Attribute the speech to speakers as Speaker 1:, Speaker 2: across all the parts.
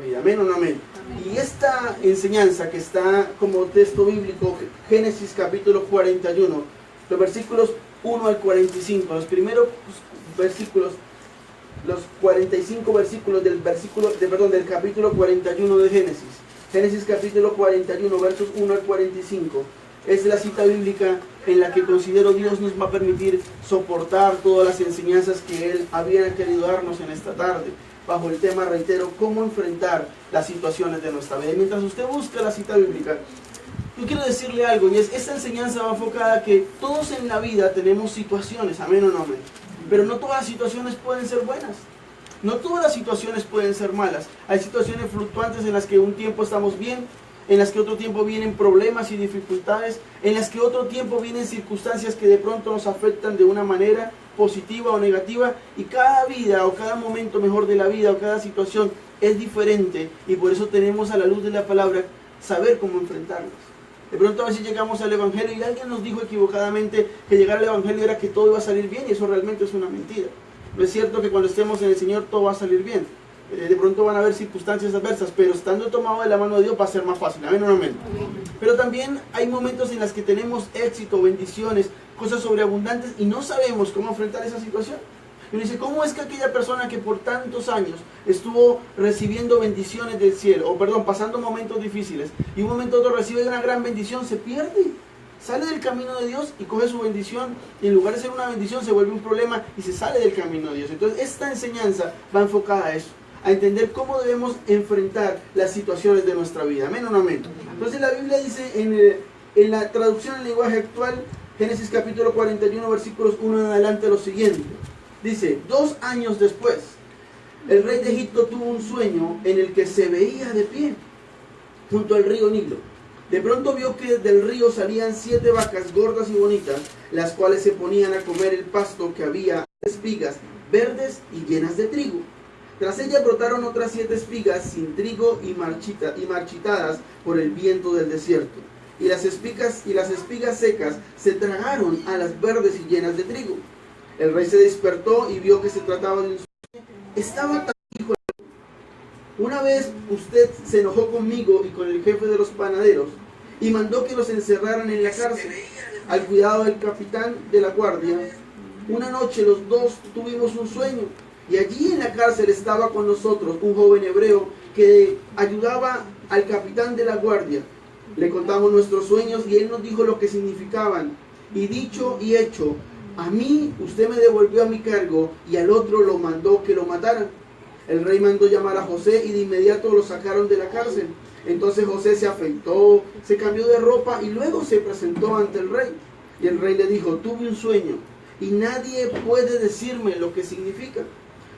Speaker 1: vida. Amén o no amén. Y esta enseñanza que está como texto bíblico, Génesis capítulo 41, los versículos 1 al 45, los primeros versículos, los 45 versículos del capítulo 41 de Génesis. Génesis capítulo 41, versos 1 al 45. Es la cita bíblica en la que considero Dios nos va a permitir soportar todas las enseñanzas que Él había querido darnos en esta tarde, bajo el tema, reitero, cómo enfrentar las situaciones de nuestra vida. Y mientras usted busca la cita bíblica, yo quiero decirle algo, y es, esta enseñanza va enfocada a que todos en la vida tenemos situaciones, amén o no amén, pero no todas las situaciones pueden ser buenas. No todas las situaciones pueden ser malas. Hay situaciones fluctuantes en las que un tiempo estamos bien, en las que otro tiempo vienen problemas y dificultades, en las que otro tiempo vienen circunstancias que de pronto nos afectan de una manera positiva o negativa, y cada vida o cada momento mejor de la vida o cada situación es diferente, y por eso tenemos a la luz de la palabra saber cómo enfrentarlas. De pronto a veces llegamos al Evangelio y alguien nos dijo equivocadamente que llegar al Evangelio era que todo iba a salir bien, y eso realmente es una mentira. No es cierto que cuando estemos en el Señor todo va a salir bien. De pronto van a haber circunstancias adversas, pero estando tomado de la mano de Dios va a ser más fácil. Amén o no amén. Pero también hay momentos en los que tenemos éxito, bendiciones, cosas sobreabundantes y no sabemos cómo enfrentar esa situación. Y uno dice, ¿cómo es que aquella persona que por tantos años estuvo recibiendo bendiciones del cielo, pasando momentos difíciles, y un momento otro recibe una gran bendición, se pierde? Sale del camino de Dios y coge su bendición, y en lugar de ser una bendición se vuelve un problema y se sale del camino de Dios. Entonces esta enseñanza va enfocada a eso, a entender cómo debemos enfrentar las situaciones de nuestra vida. Amén o no amén. Entonces la Biblia dice en la traducción al lenguaje actual, Génesis capítulo 41 versículos 1 en adelante, lo siguiente. Dice, 2 años después, el rey de Egipto tuvo un sueño en el que se veía de pie junto al río Nilo. De pronto vio que del río salían 7 vacas gordas y bonitas, las cuales se ponían a comer el pasto que había, espigas verdes y llenas de trigo. Tras ellas brotaron otras 7 espigas sin trigo y marchitadas por el viento del desierto. Y las espigas secas se tragaron a las verdes y llenas de trigo. El rey se despertó y vio que se trataba de un sueño. Estaba tan hijo. Una vez usted se enojó conmigo y con el jefe de los panaderos y mandó que los encerraran en la cárcel al cuidado del capitán de la guardia. Una noche los dos tuvimos un sueño y allí en la cárcel estaba con nosotros un joven hebreo que ayudaba al capitán de la guardia. Le contamos nuestros sueños y él nos dijo lo que significaban. Y dicho y hecho, a mí usted me devolvió a mi cargo y al otro lo mandó que lo mataran. El rey mandó llamar a José y de inmediato lo sacaron de la cárcel. Entonces José se afeitó, se cambió de ropa y luego se presentó ante el rey. Y el rey le dijo, tuve un sueño y nadie puede decirme lo que significa.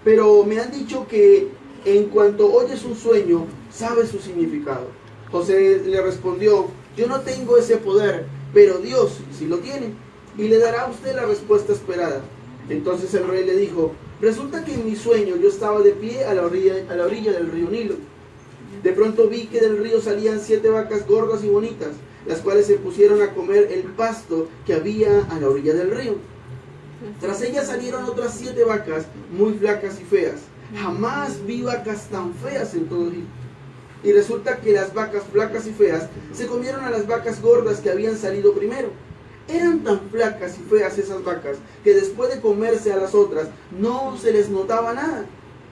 Speaker 1: Pero me han dicho que en cuanto oyes un sueño, sabes su significado. José le respondió, yo no tengo ese poder, pero Dios sí lo tiene y le dará a usted la respuesta esperada. Entonces el rey le dijo, resulta que en mi sueño yo estaba de pie a la orilla del río Nilo. De pronto vi que del río salían 7 vacas gordas y bonitas, las cuales se pusieron a comer el pasto que había a la orilla del río. Tras ellas salieron otras 7 vacas muy flacas y feas. Jamás vi vacas tan feas en todo Egipto. Y resulta que las vacas flacas y feas se comieron a las vacas gordas que habían salido primero. Eran tan flacas y feas esas vacas que después de comerse a las otras no se les notaba nada.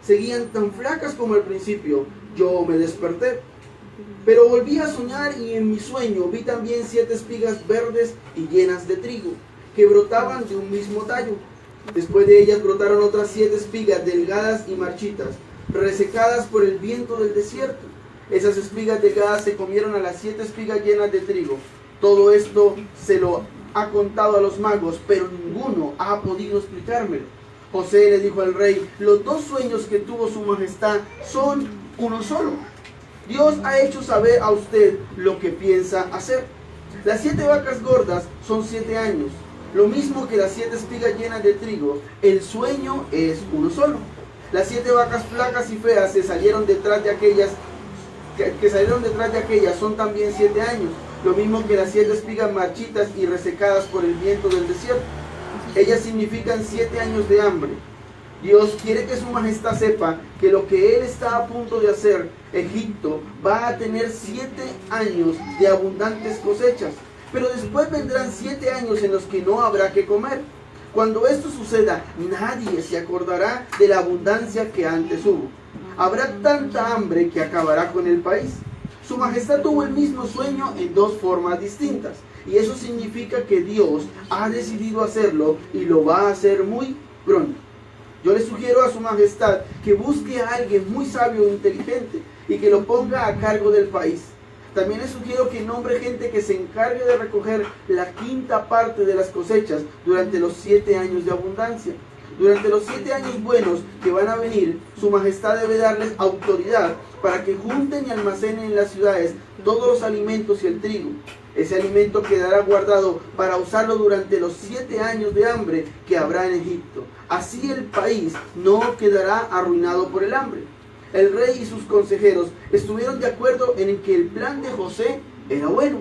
Speaker 1: Seguían tan flacas como al principio. Yo me desperté, pero volví a soñar y en mi sueño vi también 7 espigas verdes y llenas de trigo que brotaban de un mismo tallo. Después de ellas brotaron otras 7 espigas delgadas y marchitas, resecadas por el viento del desierto. Esas espigas delgadas se comieron a las 7 espigas llenas de trigo. Todo esto se lo ha contado a los magos, pero ninguno ha podido explicármelo. José le dijo al rey, los 2 sueños que tuvo su majestad son uno solo. Dios ha hecho saber a usted lo que piensa hacer. Las 7 vacas gordas son 7 años, lo mismo que las 7 espigas llenas de trigo. El sueño es uno solo. Las 7 vacas flacas y feas se salieron detrás de aquellas que salieron detrás de aquellas son también 7 años, lo mismo que las 7 espigas marchitas y resecadas por el viento del desierto. Ellas significan 7 años de hambre. Dios quiere que su majestad sepa que lo que Él está a punto de hacer, Egipto, va a tener 7 años de abundantes cosechas. Pero después vendrán 7 años en los que no habrá que comer. Cuando esto suceda, nadie se acordará de la abundancia que antes hubo. Habrá tanta hambre que acabará con el país. Su majestad tuvo el mismo sueño en 2 formas distintas. Y eso significa que Dios ha decidido hacerlo y lo va a hacer muy pronto. Yo le sugiero a su majestad que busque a alguien muy sabio e inteligente y que lo ponga a cargo del país. También le sugiero que nombre gente que se encargue de recoger la 5ª parte de las cosechas durante los 7 años de abundancia. Durante los 7 años buenos que van a venir, su majestad debe darles autoridad para que junten y almacenen en las ciudades todos los alimentos y el trigo. Ese alimento quedará guardado para usarlo durante los 7 años de hambre que habrá en Egipto. Así el país no quedará arruinado por el hambre. El rey y sus consejeros estuvieron de acuerdo en que el plan de José era bueno.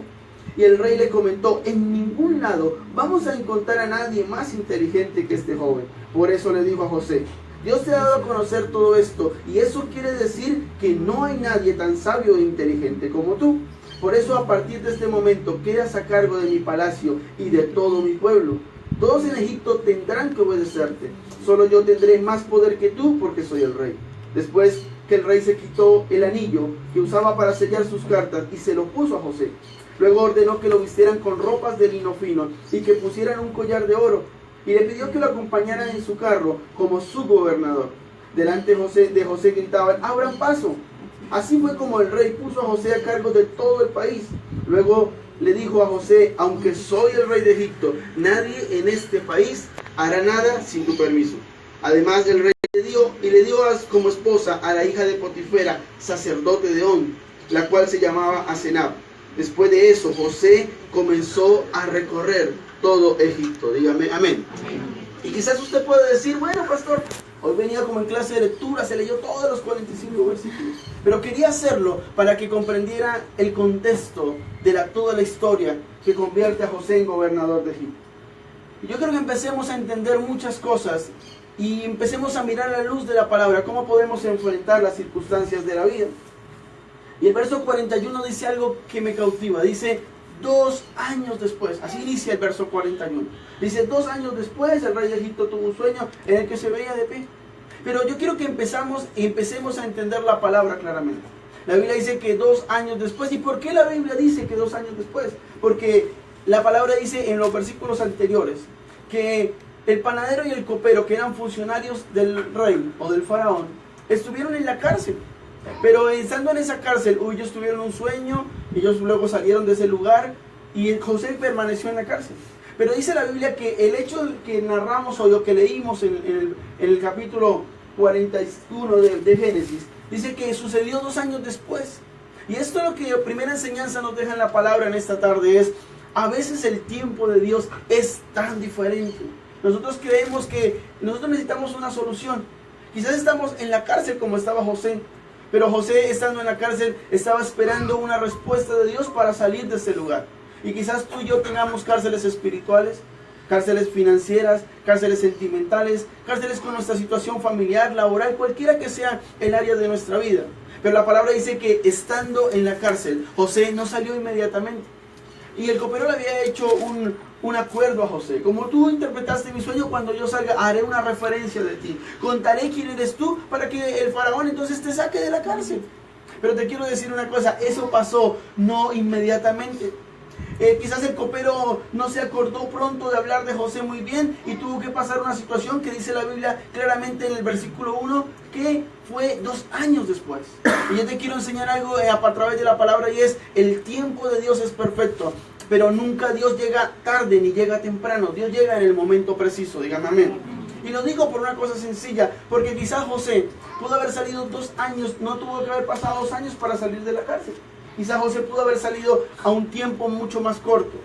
Speaker 1: Y el rey le comentó: en ningún lado vamos a encontrar a nadie más inteligente que este joven. Por eso le dijo a José: Dios te ha dado a conocer todo esto, y eso quiere decir que no hay nadie tan sabio e inteligente como tú. Por eso a partir de este momento quedas a cargo de mi palacio y de todo mi pueblo. Todos en Egipto tendrán que obedecerte. Solo yo tendré más poder que tú porque soy el rey. Después que el rey se quitó el anillo que usaba para sellar sus cartas y se lo puso a José. Luego ordenó que lo vistieran con ropas de lino fino y que pusieran un collar de oro. Y le pidió que lo acompañaran en su carro como su gobernador. Delante de José gritaban: abran paso. Así fue como el rey puso a José a cargo de todo el país. Luego le dijo a José: aunque soy el rey de Egipto, nadie en este país hará nada sin tu permiso. Además, el rey le dio como esposa a la hija de Potifera, sacerdote de On, la cual se llamaba Asenab. Después de eso, José comenzó a recorrer todo Egipto. Dígame amén. Amén. Y quizás usted puede decir: bueno, pastor, hoy venía como en clase de lectura, se leyó todos los 45 versículos. Pero quería hacerlo para que comprendiera el contexto de toda la historia que convierte a José en gobernador de Egipto. Y yo creo que empecemos a entender muchas cosas y empecemos a mirar a la luz de la palabra, cómo podemos enfrentar las circunstancias de la vida. Y el verso 41 dice algo que me cautiva. Dice: 2 años después, así inicia el verso 41. Dice: 2 años después el rey de Egipto tuvo un sueño en el que se veía de pie. Pero yo quiero que empecemos a entender la palabra claramente. La Biblia dice que 2 años después. ¿Y por qué la Biblia dice que 2 años después? Porque la palabra dice en los versículos anteriores que el panadero y el copero, que eran funcionarios del rey o del faraón, estuvieron en la cárcel. Pero estando en esa cárcel, ellos tuvieron un sueño, ellos luego salieron de ese lugar y José permaneció en la cárcel. Pero dice la Biblia que el hecho que narramos hoy, o que leímos en el capítulo 41 de Génesis, dice que sucedió 2 años después. Y esto es lo que la primera enseñanza nos deja en la palabra en esta tarde: es a veces el tiempo de Dios es tan diferente. Nosotros creemos que nosotros necesitamos una solución. Quizás estamos en la cárcel como estaba José, pero José, estando en la cárcel, estaba esperando una respuesta de Dios para salir de ese lugar. Y quizás tú y yo tengamos cárceles espirituales, cárceles financieras, cárceles sentimentales, cárceles con nuestra situación familiar, laboral, cualquiera que sea el área de nuestra vida. Pero la palabra dice que estando en la cárcel, José no salió inmediatamente. Y el copero le había hecho un acuerdo a José: como tú interpretaste mi sueño, cuando yo salga haré una referencia de ti, contaré quién eres tú para que el faraón entonces te saque de la cárcel. Pero te quiero decir una cosa: eso pasó no inmediatamente. Quizás el copero no se acordó pronto de hablar de José muy bien y tuvo que pasar una situación que dice la Biblia claramente en el versículo 1 que fue 2 años después. Y yo te quiero enseñar algo a través de la palabra, y es: el tiempo de Dios es perfecto, pero nunca Dios llega tarde ni llega temprano. Dios llega en el momento preciso. Dígame amén. Y lo digo por una cosa sencilla, porque quizás José pudo haber salido 2 años, no tuvo que haber pasado 2 años para salir de la cárcel. Quizás José pudo haber salido a un tiempo mucho más corto.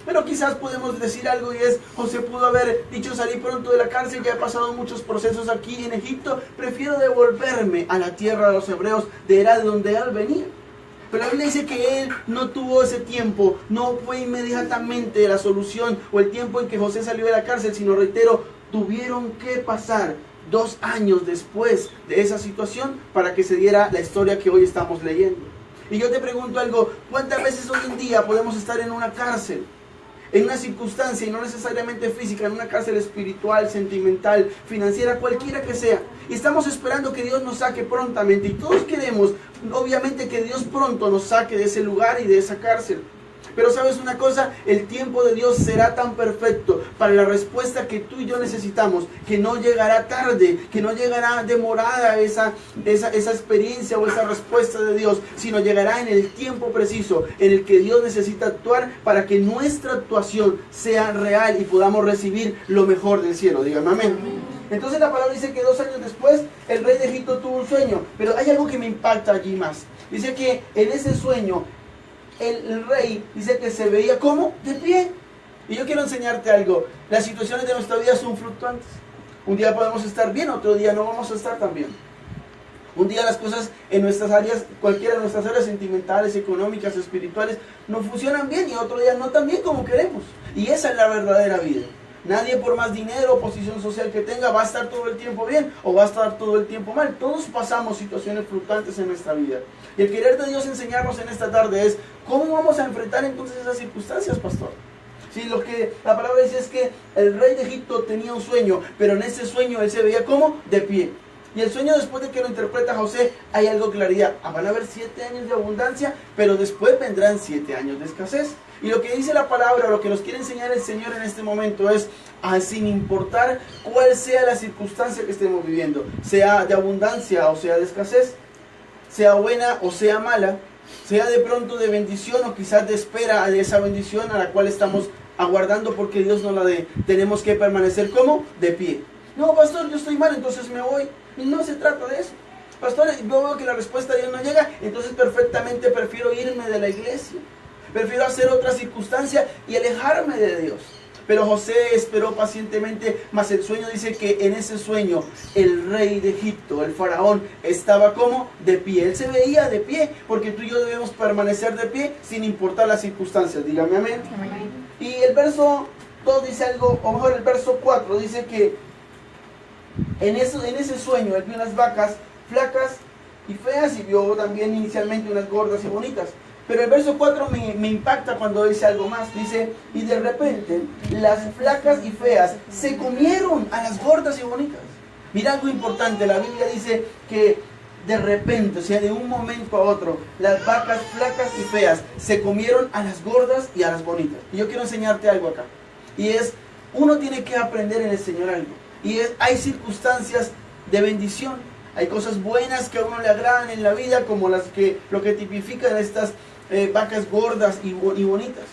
Speaker 1: Pero quizás podemos decir algo, y es: José pudo haber dicho: salí pronto de la cárcel, ya he pasado muchos procesos aquí en Egipto, prefiero devolverme a la tierra de los hebreos, de donde él venía. Pero la Biblia dice que él no tuvo ese tiempo, no fue inmediatamente la solución o el tiempo en que José salió de la cárcel, sino, reitero, tuvieron que pasar 2 años después de esa situación para que se diera la historia que hoy estamos leyendo. Y yo te pregunto algo, ¿cuántas veces hoy en día podemos estar en una cárcel? En una circunstancia, y no necesariamente física, en una cárcel espiritual, sentimental, financiera, cualquiera que sea. Y estamos esperando que Dios nos saque prontamente. Y todos queremos, obviamente, que Dios pronto nos saque de ese lugar y de esa cárcel. Pero ¿sabes una cosa? El tiempo de Dios será tan perfecto para la respuesta que tú y yo necesitamos, que no llegará tarde, que no llegará demorada esa experiencia o esa respuesta de Dios, sino llegará en el tiempo preciso en el que Dios necesita actuar para que nuestra actuación sea real y podamos recibir lo mejor del cielo. Dígame amén. Entonces la palabra dice que 2 años después el rey de Egipto tuvo un sueño, pero hay algo que me impacta allí más. Dice que en ese sueño el rey dice que se veía como de pie. Y yo quiero enseñarte algo. Las situaciones de nuestra vida son fluctuantes. Un día podemos estar bien, otro día no vamos a estar tan bien. Un día las cosas en nuestras áreas, cualquiera de nuestras áreas sentimentales, económicas, espirituales, no funcionan bien y otro día no tan bien como queremos. Y esa es la verdadera vida. Nadie, por más dinero o posición social que tenga, va a estar todo el tiempo bien o va a estar todo el tiempo mal. Todos pasamos situaciones fluctuantes en nuestra vida. Y el querer de Dios enseñarnos en esta tarde es ¿cómo vamos a enfrentar entonces esas circunstancias, pastor? Sí, lo que la palabra dice es que el rey de Egipto tenía un sueño, pero en ese sueño él se veía como de pie. Y el sueño, después de que lo interpreta José, hay algo de claridad. Van a haber 7 años de abundancia, pero después vendrán 7 años de escasez. Y lo que dice la palabra, lo que nos quiere enseñar el Señor en este momento es, sin importar cuál sea la circunstancia que estemos viviendo, sea de abundancia o sea de escasez, sea buena o sea mala, sea de pronto de bendición o quizás de espera de esa bendición a la cual estamos aguardando porque Dios nos la dé, tenemos que permanecer como de pie. No, pastor, yo estoy mal, entonces me voy. Y no se trata de eso. Pastor, yo veo que la respuesta de Dios no llega, entonces perfectamente prefiero irme de la iglesia. Prefiero hacer otra circunstancia y alejarme de Dios. Pero José esperó pacientemente, mas el sueño dice que en ese sueño el rey de Egipto, el faraón, estaba como de pie. Él se veía de pie, porque tú y yo debemos permanecer de pie sin importar las circunstancias. Dígame amén. Amén. Y el verso 2 dice algo, o mejor el verso 4 dice que en ese sueño él vio unas vacas flacas y feas y vio también inicialmente unas gordas y bonitas. Pero el verso 4 me impacta cuando dice algo más. Dice, y de repente las flacas y feas se comieron a las gordas y bonitas. Mira algo importante, la Biblia dice que de repente, o sea, de un momento a otro, las vacas flacas y feas se comieron a las gordas y a las bonitas. Y yo quiero enseñarte algo acá. Y es, uno tiene que aprender en el Señor algo. Y es, hay circunstancias de bendición. Hay cosas buenas que a uno le agradan en la vida, como lo que tipifican estas vacas gordas y bonitas.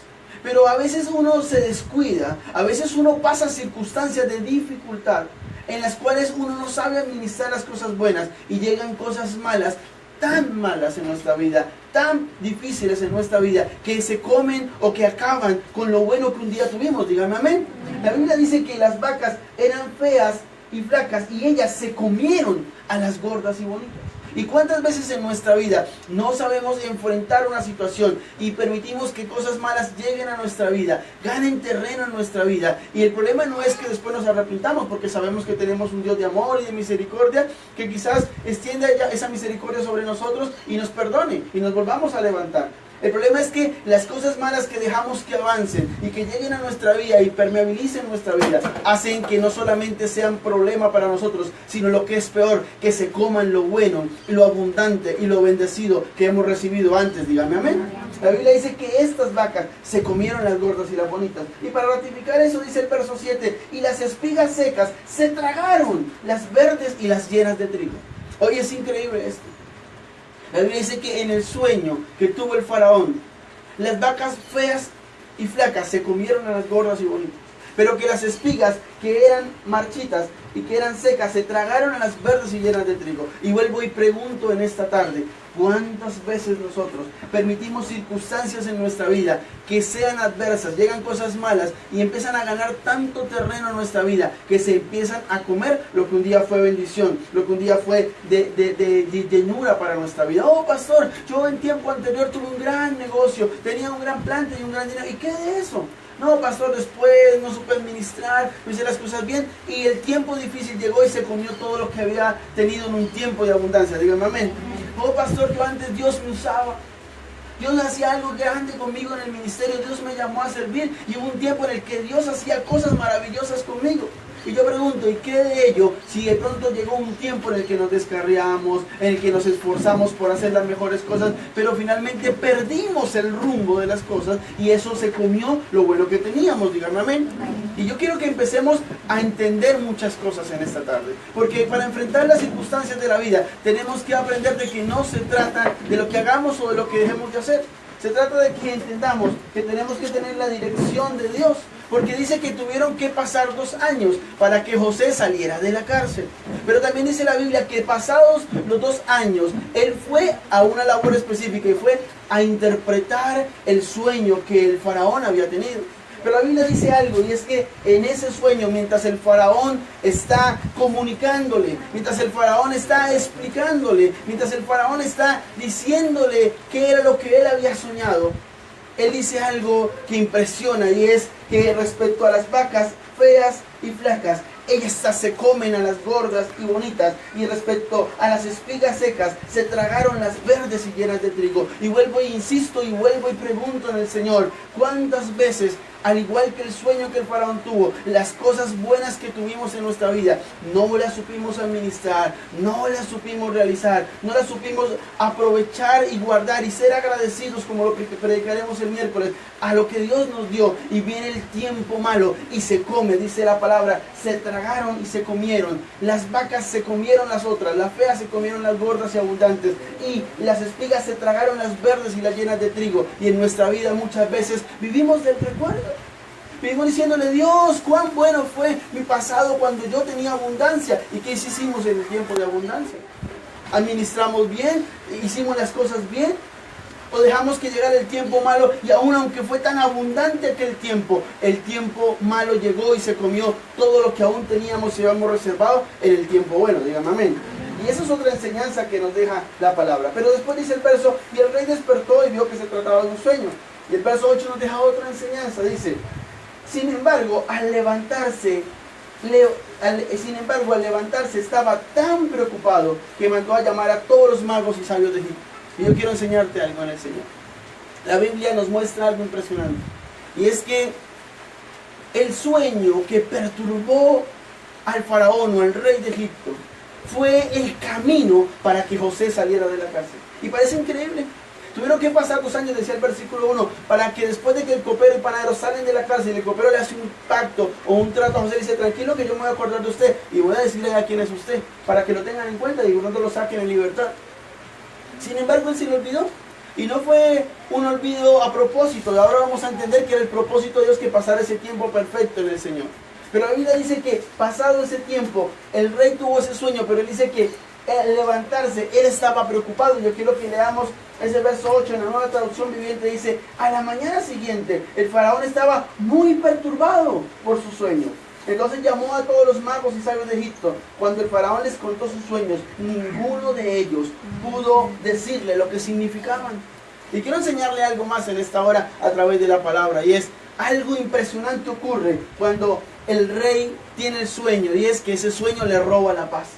Speaker 1: Pero a veces uno se descuida, a veces uno pasa circunstancias de dificultad en las cuales uno no sabe administrar las cosas buenas y llegan cosas malas, tan malas en nuestra vida, tan difíciles en nuestra vida, que se comen o que acaban con lo bueno que un día tuvimos. Dígame amén. La Biblia dice que las vacas eran feas y flacas y ellas se comieron a las gordas y bonitas. ¿Y cuántas veces en nuestra vida no sabemos enfrentar una situación y permitimos que cosas malas lleguen a nuestra vida, ganen terreno en nuestra vida? Y el problema no es que después nos arrepintamos, porque sabemos que tenemos un Dios de amor y de misericordia que quizás extienda esa misericordia sobre nosotros y nos perdone y nos volvamos a levantar. El problema es que las cosas malas que dejamos que avancen y que lleguen a nuestra vida y permeabilicen nuestra vida, hacen que no solamente sean problema para nosotros, sino lo que es peor, que se coman lo bueno, lo abundante y lo bendecido que hemos recibido antes. Dígame amén. La Biblia dice que estas vacas se comieron las gordas y las bonitas. Y para ratificar eso dice el verso 7, y las espigas secas se tragaron las verdes y las llenas de trigo. Hoy es increíble esto. La Biblia dice que en el sueño que tuvo el faraón, las vacas feas y flacas se comieron a las gordas y bonitas, pero que las espigas que eran marchitas y que eran secas se tragaron a las verdes y llenas de trigo. Y vuelvo y pregunto en esta tarde, ¿cuántas veces nosotros permitimos circunstancias en nuestra vida que sean adversas, llegan cosas malas y empiezan a ganar tanto terreno en nuestra vida que se empiezan a comer lo que un día fue bendición, lo que un día fue de llenura para nuestra vida? Oh, pastor, yo en tiempo anterior tuve un gran negocio, tenía un gran planta y un gran dinero. ¿Y qué de eso? No, pastor, después no supe administrar, no hice las cosas bien y el tiempo difícil llegó y se comió todo lo que había tenido en un tiempo de abundancia. Dígame amén. Oh, pastor, yo antes Dios me usaba. Dios hacía algo grande conmigo en el ministerio. Dios me llamó a servir y hubo un tiempo en el que Dios hacía cosas maravillosas conmigo. Y yo pregunto, ¿y qué de ello? Si de pronto llegó un tiempo en el que nos descarriamos, en el que nos esforzamos por hacer las mejores cosas, pero finalmente perdimos el rumbo de las cosas y eso se comió lo bueno que teníamos, díganme amén. Y yo quiero que empecemos a entender muchas cosas en esta tarde, porque para enfrentar las circunstancias de la vida tenemos que aprender de que no se trata de lo que hagamos o de lo que dejemos de hacer. Se trata de que entendamos que tenemos que tener la dirección de Dios. Porque dice que tuvieron que pasar 2 años para que José saliera de la cárcel. Pero también dice la Biblia que pasados los 2 años, él fue a una labor específica y fue a interpretar el sueño que el faraón había tenido. Pero la Biblia dice algo, y es que en ese sueño, mientras el faraón está comunicándole, mientras el faraón está explicándole, mientras el faraón está diciéndole qué era lo que él había soñado, él dice algo que impresiona, y es que respecto a las vacas feas y flacas, ellas se comen a las gordas y bonitas, y respecto a las espigas secas, se tragaron las verdes y llenas de trigo. Y vuelvo e insisto y vuelvo y pregunto en el Señor, ¿cuántas veces, al igual que el sueño que el faraón tuvo, las cosas buenas que tuvimos en nuestra vida, no las supimos administrar, no las supimos realizar, no las supimos aprovechar y guardar y ser agradecidos, como lo que predicaremos el miércoles, a lo que Dios nos dio, y viene el tiempo malo y se come, dice la palabra, se tragaron y se comieron, las vacas se comieron las otras, las feas se comieron las gordas y abundantes, y las espigas se tragaron las verdes y las llenas de trigo. Y en nuestra vida muchas veces vivimos del recuerdo. Vivimos diciéndole, Dios, cuán bueno fue mi pasado cuando yo tenía abundancia. ¿Y qué hicimos en el tiempo de abundancia? ¿Administramos bien? ¿Hicimos las cosas bien? ¿O dejamos que llegara el tiempo malo? Y aún aunque fue tan abundante aquel tiempo, el tiempo malo llegó y se comió todo lo que aún teníamos y habíamos reservado en el tiempo bueno. Dígame amén. Y esa es otra enseñanza que nos deja la palabra. Pero después dice el verso, y el rey despertó y vio que se trataba de un sueño. Y el verso 8 nos deja otra enseñanza. Dice, sin embargo, al levantarse estaba tan preocupado que mandó a llamar a todos los magos y sabios de Egipto. Y yo quiero enseñarte algo en el Señor. La Biblia nos muestra algo impresionante. Y es que el sueño que perturbó al faraón o al rey de Egipto fue el camino para que José saliera de la cárcel. Y parece increíble. Tuvieron que pasar 2 años, decía el versículo 1, para que después de que el copero y panadero salen de la cárcel y el copero le hace un pacto o un trato a José, le dice, tranquilo que yo me voy a acordar de usted y voy a decirle a quién es usted, para que lo tengan en cuenta y de pronto lo saquen en libertad. Sin embargo, él se le olvidó. Y no fue un olvido a propósito. Y ahora vamos a entender que era el propósito de Dios que pasara ese tiempo perfecto en el Señor. Pero la Biblia dice que pasado ese tiempo, el rey tuvo ese sueño, pero él dice que al levantarse, él estaba preocupado. Yo quiero que leamos ese verso 8 en la Nueva Traducción Viviente. Dice, a la mañana siguiente, el faraón estaba muy perturbado por su sueño. Entonces llamó a todos los magos y sabios de Egipto. Cuando el faraón les contó sus sueños, ninguno de ellos pudo decirle lo que significaban. Y quiero enseñarle algo más en esta hora a través de la palabra. Y es, algo impresionante ocurre cuando el rey tiene el sueño. Y es que ese sueño le roba la paz.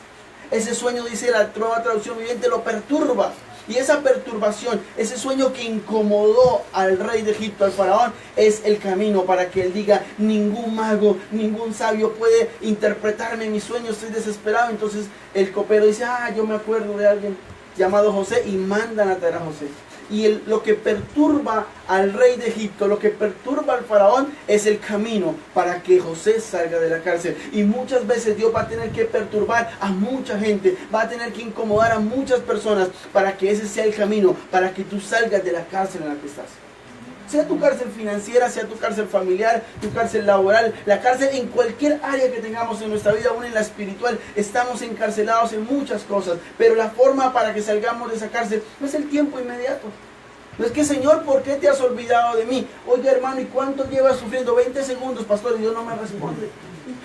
Speaker 1: Ese sueño, dice la Nueva Traducción Viviente, lo perturba. Y esa perturbación, ese sueño que incomodó al rey de Egipto, al faraón, es el camino para que él diga, ningún mago, ningún sabio puede interpretarme mi sueño, estoy desesperado. Entonces el copero dice, yo me acuerdo de alguien llamado José, y mandan a traer a José. Y lo que perturba al rey de Egipto, lo que perturba al faraón, es el camino para que José salga de la cárcel. Y muchas veces Dios va a tener que perturbar a mucha gente, va a tener que incomodar a muchas personas para que ese sea el camino, para que tú salgas de la cárcel en la que estás. Sea tu cárcel financiera, sea tu cárcel familiar, tu cárcel laboral, la cárcel en cualquier área que tengamos en nuestra vida, aún en la espiritual, estamos encarcelados en muchas cosas. Pero la forma para que salgamos de esa cárcel no es el tiempo inmediato. No es que, Señor, ¿por qué te has olvidado de mí? Oye, hermano, ¿y cuánto llevas sufriendo? 20 segundos, pastor, y Dios no me responde.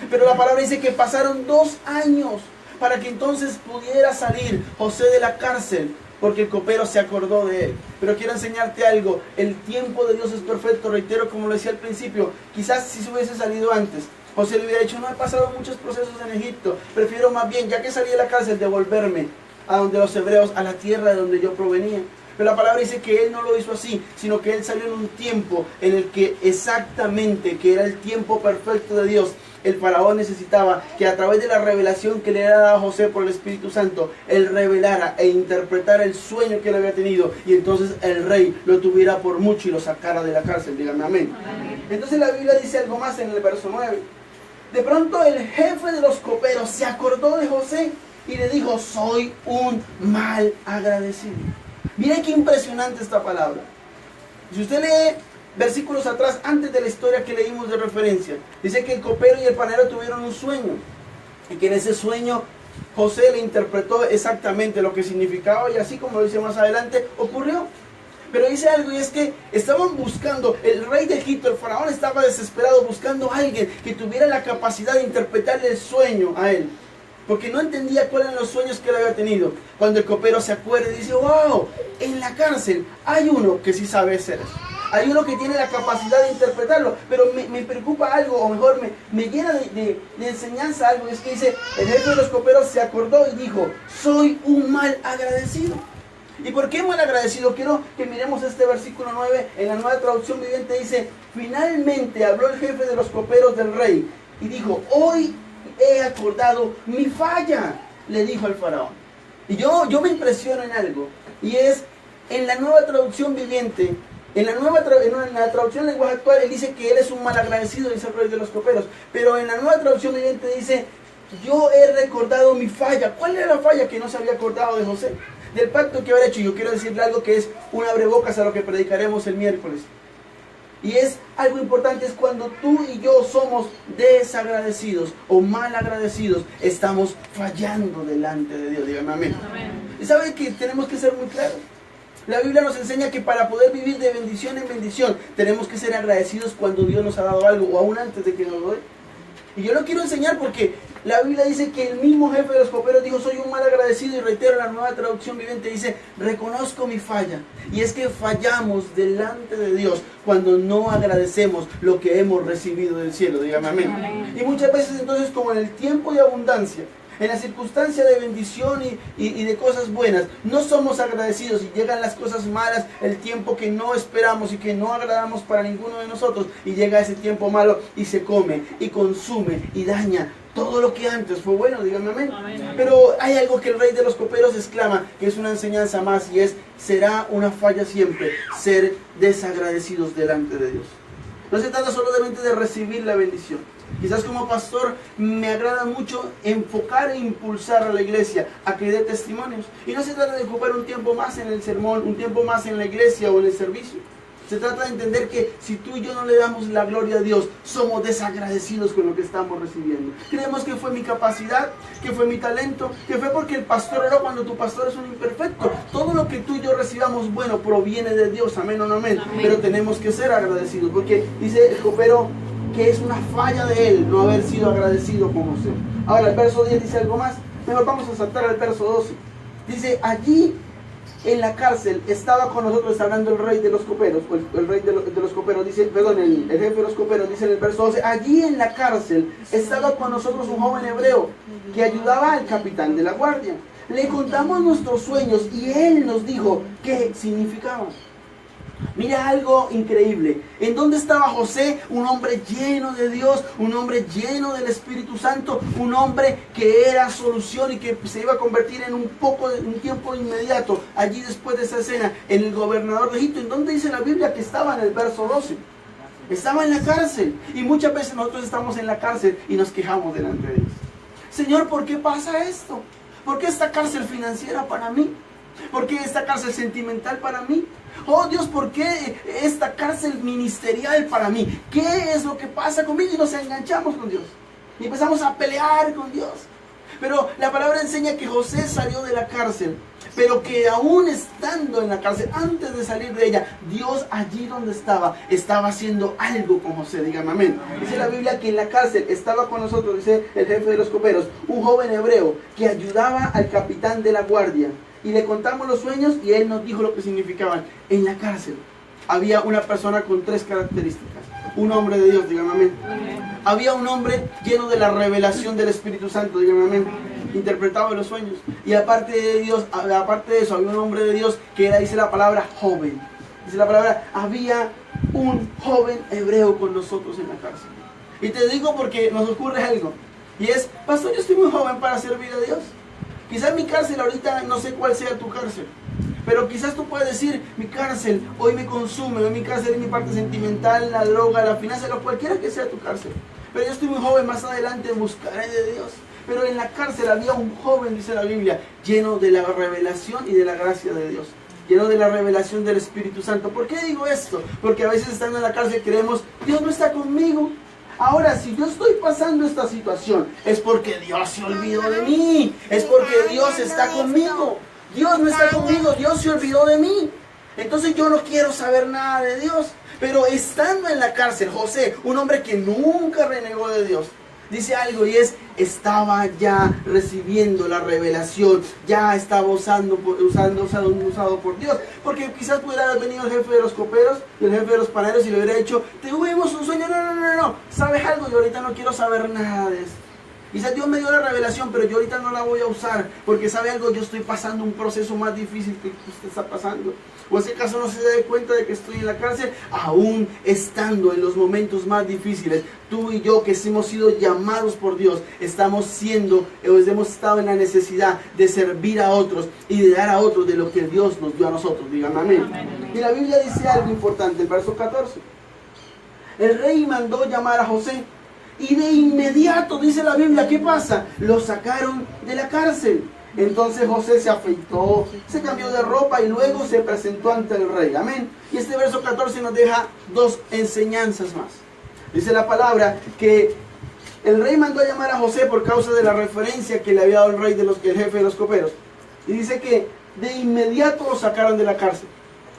Speaker 1: Pero la palabra dice que pasaron 2 años para que entonces pudiera salir José de la cárcel. porque el copero se acordó de él. Pero quiero enseñarte algo, el tiempo de Dios es perfecto, reitero como lo decía al principio, quizás si se hubiese salido antes, José le hubiera dicho, no he pasado muchos procesos en Egipto, prefiero más bien, ya que salí de la cárcel, devolverme a donde los hebreos, a la tierra de donde yo provenía. Pero la palabra dice que él no lo hizo así, sino que él salió en un tiempo en el que exactamente, que era el tiempo perfecto de Dios, el faraón necesitaba que a través de la revelación que le era dada a José por el Espíritu Santo, él revelara e interpretara el sueño que él había tenido, y entonces el rey lo tuviera por mucho y lo sacara de la cárcel. Dígame amén. Entonces la Biblia dice algo más en el verso 9. De pronto el jefe de los coperos se acordó de José y le dijo, soy un mal agradecido. Mire qué impresionante esta palabra. Si usted lee versículos atrás, antes de la historia que leímos de referencia, dice que el copero y el panadero tuvieron un sueño, y que en ese sueño José le interpretó exactamente lo que significaba, y así como lo dice más adelante, ocurrió. Pero dice algo, y es que estaban buscando, el rey de Egipto, el faraón, estaba desesperado buscando a alguien que tuviera la capacidad de interpretarle el sueño a él, porque no entendía cuáles eran los sueños que él había tenido. Cuando el copero se acuerda y dice, wow, en la cárcel hay uno que sí sabe hacer eso. Hay uno que tiene la capacidad de interpretarlo, pero me preocupa algo, o mejor me llena de enseñanza algo. Es que dice, el jefe de los coperos se acordó y dijo, soy un mal agradecido. ¿Y por qué mal agradecido? Quiero que miremos este versículo 9, en la Nueva Traducción Viviente dice, finalmente habló el jefe de los coperos del rey y dijo, hoy he acordado mi falla, le dijo al faraón. Y yo me impresiono en algo, y es, en la Nueva Traducción Viviente, en la traducción lenguaje actual, él dice que él es un malagradecido, dice el rey de los coperos. Pero en la Nueva Traducción Viviente dice, yo he recordado mi falla. ¿Cuál era la falla que no se había acordado de José? Del pacto que había hecho. Yo quiero decirle algo que es un abrebocas a lo que predicaremos el miércoles. Y es algo importante, es cuando tú y yo somos desagradecidos o malagradecidos, estamos fallando delante de Dios. Dígame amén. Amén. Y sabe que tenemos que ser muy claros. La Biblia nos enseña que para poder vivir de bendición en bendición, tenemos que ser agradecidos cuando Dios nos ha dado algo, o aún antes de que nos lo dé. Y yo lo quiero enseñar porque la Biblia dice que el mismo jefe de los coperos dijo, soy un mal agradecido, y reitero, la Nueva Traducción Viviente dice, reconozco mi falla. Y es que fallamos delante de Dios cuando no agradecemos lo que hemos recibido del cielo. Dígame amén. Amén. Y muchas veces entonces, como en el tiempo de abundancia, en la circunstancia de bendición y de cosas buenas, no somos agradecidos, y llegan las cosas malas, el tiempo que no esperamos y que no agradamos para ninguno de nosotros, y llega ese tiempo malo y se come y consume y daña todo lo que antes fue bueno. Díganme amén. Amén. Pero hay algo que el rey de los coperos exclama, que es una enseñanza más, y es, será una falla siempre ser desagradecidos delante de Dios. No se trata solamente de recibir la bendición. Quizás como pastor me agrada mucho enfocar e impulsar a la iglesia a que dé testimonios. Y no se trata de ocupar un tiempo más en el sermón, un tiempo más en la iglesia o en el servicio. Se trata de entender que si tú y yo no le damos la gloria a Dios, somos desagradecidos con lo que estamos recibiendo. Creemos que fue mi capacidad, que fue mi talento, que fue porque el pastor oró, cuando tu pastor es un imperfecto. Todo lo que tú y yo recibamos bueno proviene de Dios, amén o no amén. Amén. Pero tenemos que ser agradecidos, porque dice el copero que es una falla de él no haber sido agradecido con José. Ahora el verso 10 dice algo más, mejor vamos a saltar al verso 12. Dice, allí en la cárcel estaba con nosotros, está hablando el rey de los coperos, el rey de los coperos, dice, perdón, el jefe de los coperos, dice en el verso 12, allí en la cárcel estaba con nosotros un joven hebreo que ayudaba al capitán de la guardia. Le contamos nuestros sueños y él nos dijo qué significaban. Mira algo increíble. ¿En dónde estaba José? Un hombre lleno de Dios, un hombre lleno del Espíritu Santo, un hombre que era solución y que se iba a convertir en un tiempo inmediato, allí después de esa escena, en el gobernador de Egipto. ¿En dónde dice la Biblia que estaba? En el verso 12. Estaba en la cárcel. Y muchas veces nosotros estamos en la cárcel y nos quejamos delante de Dios. Señor, ¿por qué pasa esto? ¿Por qué esta cárcel financiera para mí? ¿Por qué esta cárcel sentimental para mí? Oh Dios, ¿por qué esta cárcel ministerial para mí? ¿Qué es lo que pasa conmigo? Y nos enganchamos con Dios y empezamos a pelear con Dios. Pero la palabra enseña que José salió de la cárcel, pero que aún estando en la cárcel, antes de salir de ella, Dios allí donde estaba haciendo algo con José. Dígame amén. Dice la Biblia que en la cárcel estaba con nosotros, dice el jefe de los coperos, un joven hebreo que ayudaba al capitán de la guardia. y le contamos los sueños y él nos dijo lo que significaban. En la cárcel había una persona con 3 características. Un hombre de Dios, dígame amén. Había un hombre lleno de la revelación del Espíritu Santo, dígame amén. Interpretaba los sueños. Y aparte de eso, había un hombre de Dios que era, dice la palabra, joven. Dice la palabra, había un joven hebreo con nosotros en la cárcel. Y te digo porque nos ocurre algo. Y es, pastor, yo estoy muy joven para servir a Dios. Quizás mi cárcel ahorita, no sé cuál sea tu cárcel. Pero quizás tú puedes decir, mi cárcel hoy me consume, hoy mi cárcel es mi parte sentimental, la droga, la finanza, lo cualquiera que sea tu cárcel. Pero yo estoy muy joven, más adelante buscaré de Dios. Pero en la cárcel había un joven, dice la Biblia, lleno de la revelación y de la gracia de Dios. Lleno de la revelación del Espíritu Santo. ¿Por qué digo esto? Porque a veces estando en la cárcel creemos, Dios no está conmigo. Ahora, si yo estoy pasando esta situación, es porque Dios se olvidó de mí. Es porque Dios está conmigo. Dios no está conmigo, Dios se olvidó de mí. Entonces yo no quiero saber nada de Dios. Pero estando en la cárcel, José, un hombre que nunca renegó de Dios, dice algo y es, estaba ya recibiendo la revelación, ya estaba usado por Dios. Porque quizás pudiera haber venido el jefe de los coperos y el jefe de los panaderos y le hubiera dicho, tuvimos un sueño, no, ¿sabes algo? Yo ahorita no quiero saber nada de esto. Quizás Dios me dio la revelación, pero yo ahorita no la voy a usar, porque sabe algo, yo estoy pasando un proceso más difícil que usted está pasando. O en ese caso no se da cuenta de que estoy en la cárcel, aún estando en los momentos más difíciles. Tú y yo que hemos sido llamados por Dios, hemos estado en la necesidad de servir a otros y de dar a otros de lo que Dios nos dio a nosotros. Digan amén. Y la Biblia dice algo importante, el verso 14. El rey mandó llamar a José. Y de inmediato, dice la Biblia, ¿qué pasa? Lo sacaron de la cárcel. Entonces José se afeitó, se cambió de ropa y luego se presentó ante el rey. Amén. Y este verso 14 nos deja 2 enseñanzas más. Dice la palabra que el rey mandó a llamar a José por causa de la referencia que le había dado el rey el jefe de los coperos. Y dice que de inmediato lo sacaron de la cárcel.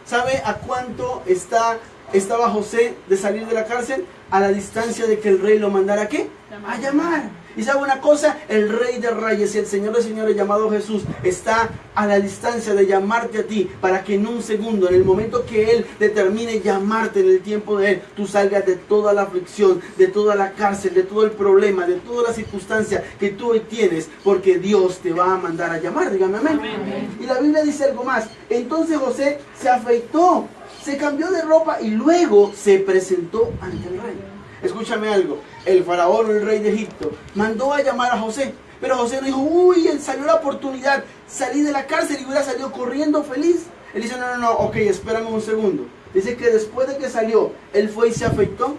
Speaker 1: ¿Sabe a cuánto estaba José de salir de la cárcel? A la distancia de que el rey lo mandara ¿a qué? A llamar. Y sabe una cosa, el Rey de Reyes y el Señor de Señores llamado Jesús está a la distancia de llamarte a ti para que en un segundo, en el momento que Él determine llamarte, en el tiempo de Él, tú salgas de toda la aflicción, de toda la cárcel, de todo el problema, de toda la circunstancia que tú hoy tienes, porque Dios te va a mandar a llamar. Dígame amén. Amén. Y la Biblia dice algo más. Entonces José se afeitó, se cambió de ropa y luego se presentó ante el rey. Escúchame algo, el faraón, el rey de Egipto, mandó a llamar a José, pero José no dijo, uy, salió la oportunidad, salí de la cárcel y hubiera salido corriendo feliz. Él dice, no, ok, espérame un segundo. Dice que después de que salió, él fue y se afeitó.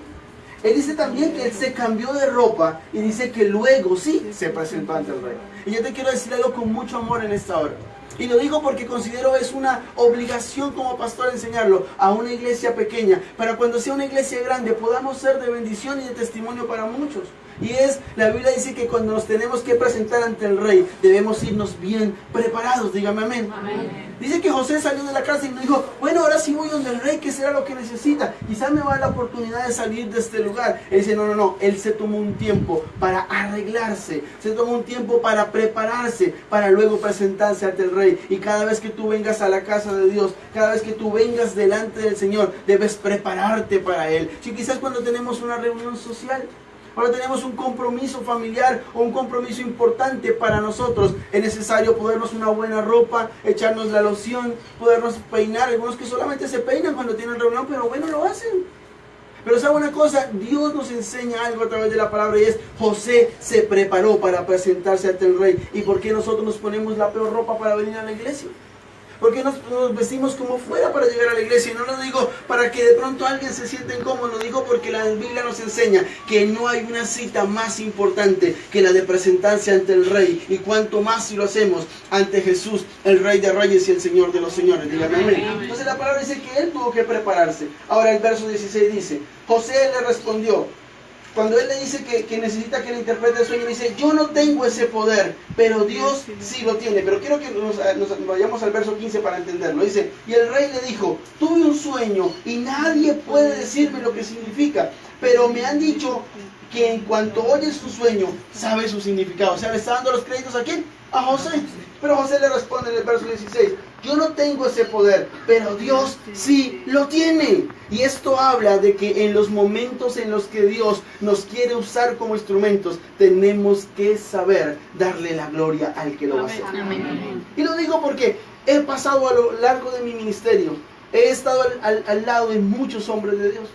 Speaker 1: Él dice también que él se cambió de ropa y dice que luego sí se presentó ante el rey. Y yo te quiero decir algo con mucho amor en esta hora. Y lo digo porque considero es una obligación como pastor enseñarlo a una iglesia pequeña, para cuando sea una iglesia grande podamos ser de bendición y de testimonio para muchos. Y la Biblia dice que cuando nos tenemos que presentar ante el rey, debemos irnos bien preparados. Dígame amén. Amén. Dice que José salió de la cárcel y nos dijo, bueno, ahora sí voy donde el rey, ¿qué será lo que necesita? Quizás me va a dar la oportunidad de salir de este lugar. Él dice, no, él se tomó un tiempo para arreglarse, se tomó un tiempo para prepararse, para luego presentarse ante el rey. Y cada vez que tú vengas a la casa de Dios, cada vez que tú vengas delante del Señor, debes prepararte para Él. Si quizás cuando tenemos una reunión social, ahora tenemos un compromiso familiar o un compromiso importante para nosotros, es necesario ponernos una buena ropa, echarnos la loción, podernos peinar. Algunos que solamente se peinan cuando tienen reunión, pero bueno, lo hacen. Pero sabe una cosa, Dios nos enseña algo a través de la palabra y es, José se preparó para presentarse ante el rey. ¿Y por qué nosotros nos ponemos la peor ropa para venir a la iglesia? ¿Por qué nos vestimos como fuera para llegar a la iglesia? Y no lo digo para que de pronto alguien se sienta incómodo, lo digo porque la Biblia nos enseña que no hay una cita más importante que la de presentarse ante el Rey. Y cuanto más si lo hacemos ante Jesús, el Rey de Reyes y el Señor de los Señores. Díganme amén. Entonces la palabra dice que él tuvo que prepararse. Ahora el verso 16 dice, José le respondió, cuando él le dice que necesita que le interprete el sueño, dice, yo no tengo ese poder, pero Dios sí lo tiene. Pero quiero que nos vayamos al verso 15 para entenderlo. Dice, y el rey le dijo, tuve un sueño y nadie puede decirme lo que significa, pero me han dicho que en cuanto oyes tu sueño, sabes su significado. O sea, ¿le está dando los créditos a quién? A José. Pero José le responde en el verso 16, yo no tengo ese poder, pero Dios sí lo tiene. Y esto habla de que en los momentos en los que Dios nos quiere usar como instrumentos, tenemos que saber darle la gloria al que lo va a hacer. Y lo digo porque he pasado a lo largo de mi ministerio, he estado al lado de muchos hombres de Dios.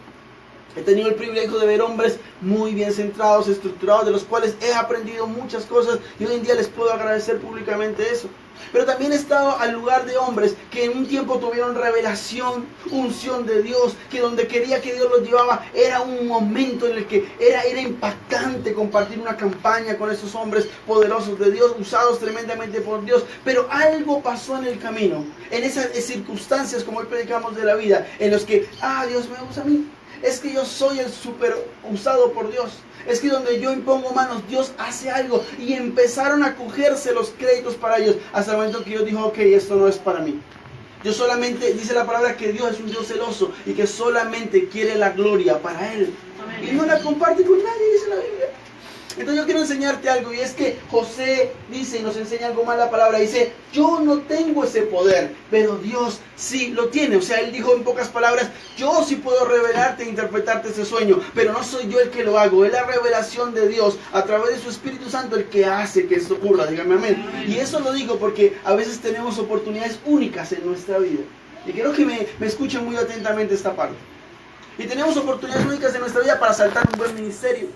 Speaker 1: He tenido el privilegio de ver hombres muy bien centrados, estructurados, de los cuales he aprendido muchas cosas y hoy en día les puedo agradecer públicamente eso. Pero también he estado al lugar de hombres que en un tiempo tuvieron revelación, unción de Dios, que donde quería que Dios los llevaba era un momento en el que era impactante compartir una campaña con esos hombres poderosos de Dios, usados tremendamente por Dios. Pero algo pasó en el camino, en esas circunstancias como hoy predicamos de la vida, en los que, Dios me usa a mí. Es que yo soy el super usado por Dios. Es que donde yo impongo manos, Dios hace algo. Y empezaron a cogerse los créditos para ellos. Hasta el momento que Dios dijo, ok, esto no es para mí. Yo solamente, dice la palabra que Dios es un Dios celoso y que solamente quiere la gloria para Él. Amén. Y no la comparte con nadie, dice la Biblia. Entonces yo quiero enseñarte algo, y es que José dice, y nos enseña algo más la palabra, dice, yo no tengo ese poder, pero Dios sí lo tiene. O sea, él dijo en pocas palabras, yo sí puedo revelarte e interpretarte ese sueño, pero no soy yo el que lo hago, es la revelación de Dios a través de su Espíritu Santo el que hace que esto ocurra, dígame amén. Y eso lo digo porque a veces tenemos oportunidades únicas en nuestra vida, y quiero que me escuchen muy atentamente esta parte. Y tenemos oportunidades únicas en nuestra vida para saltar un buen ministerio,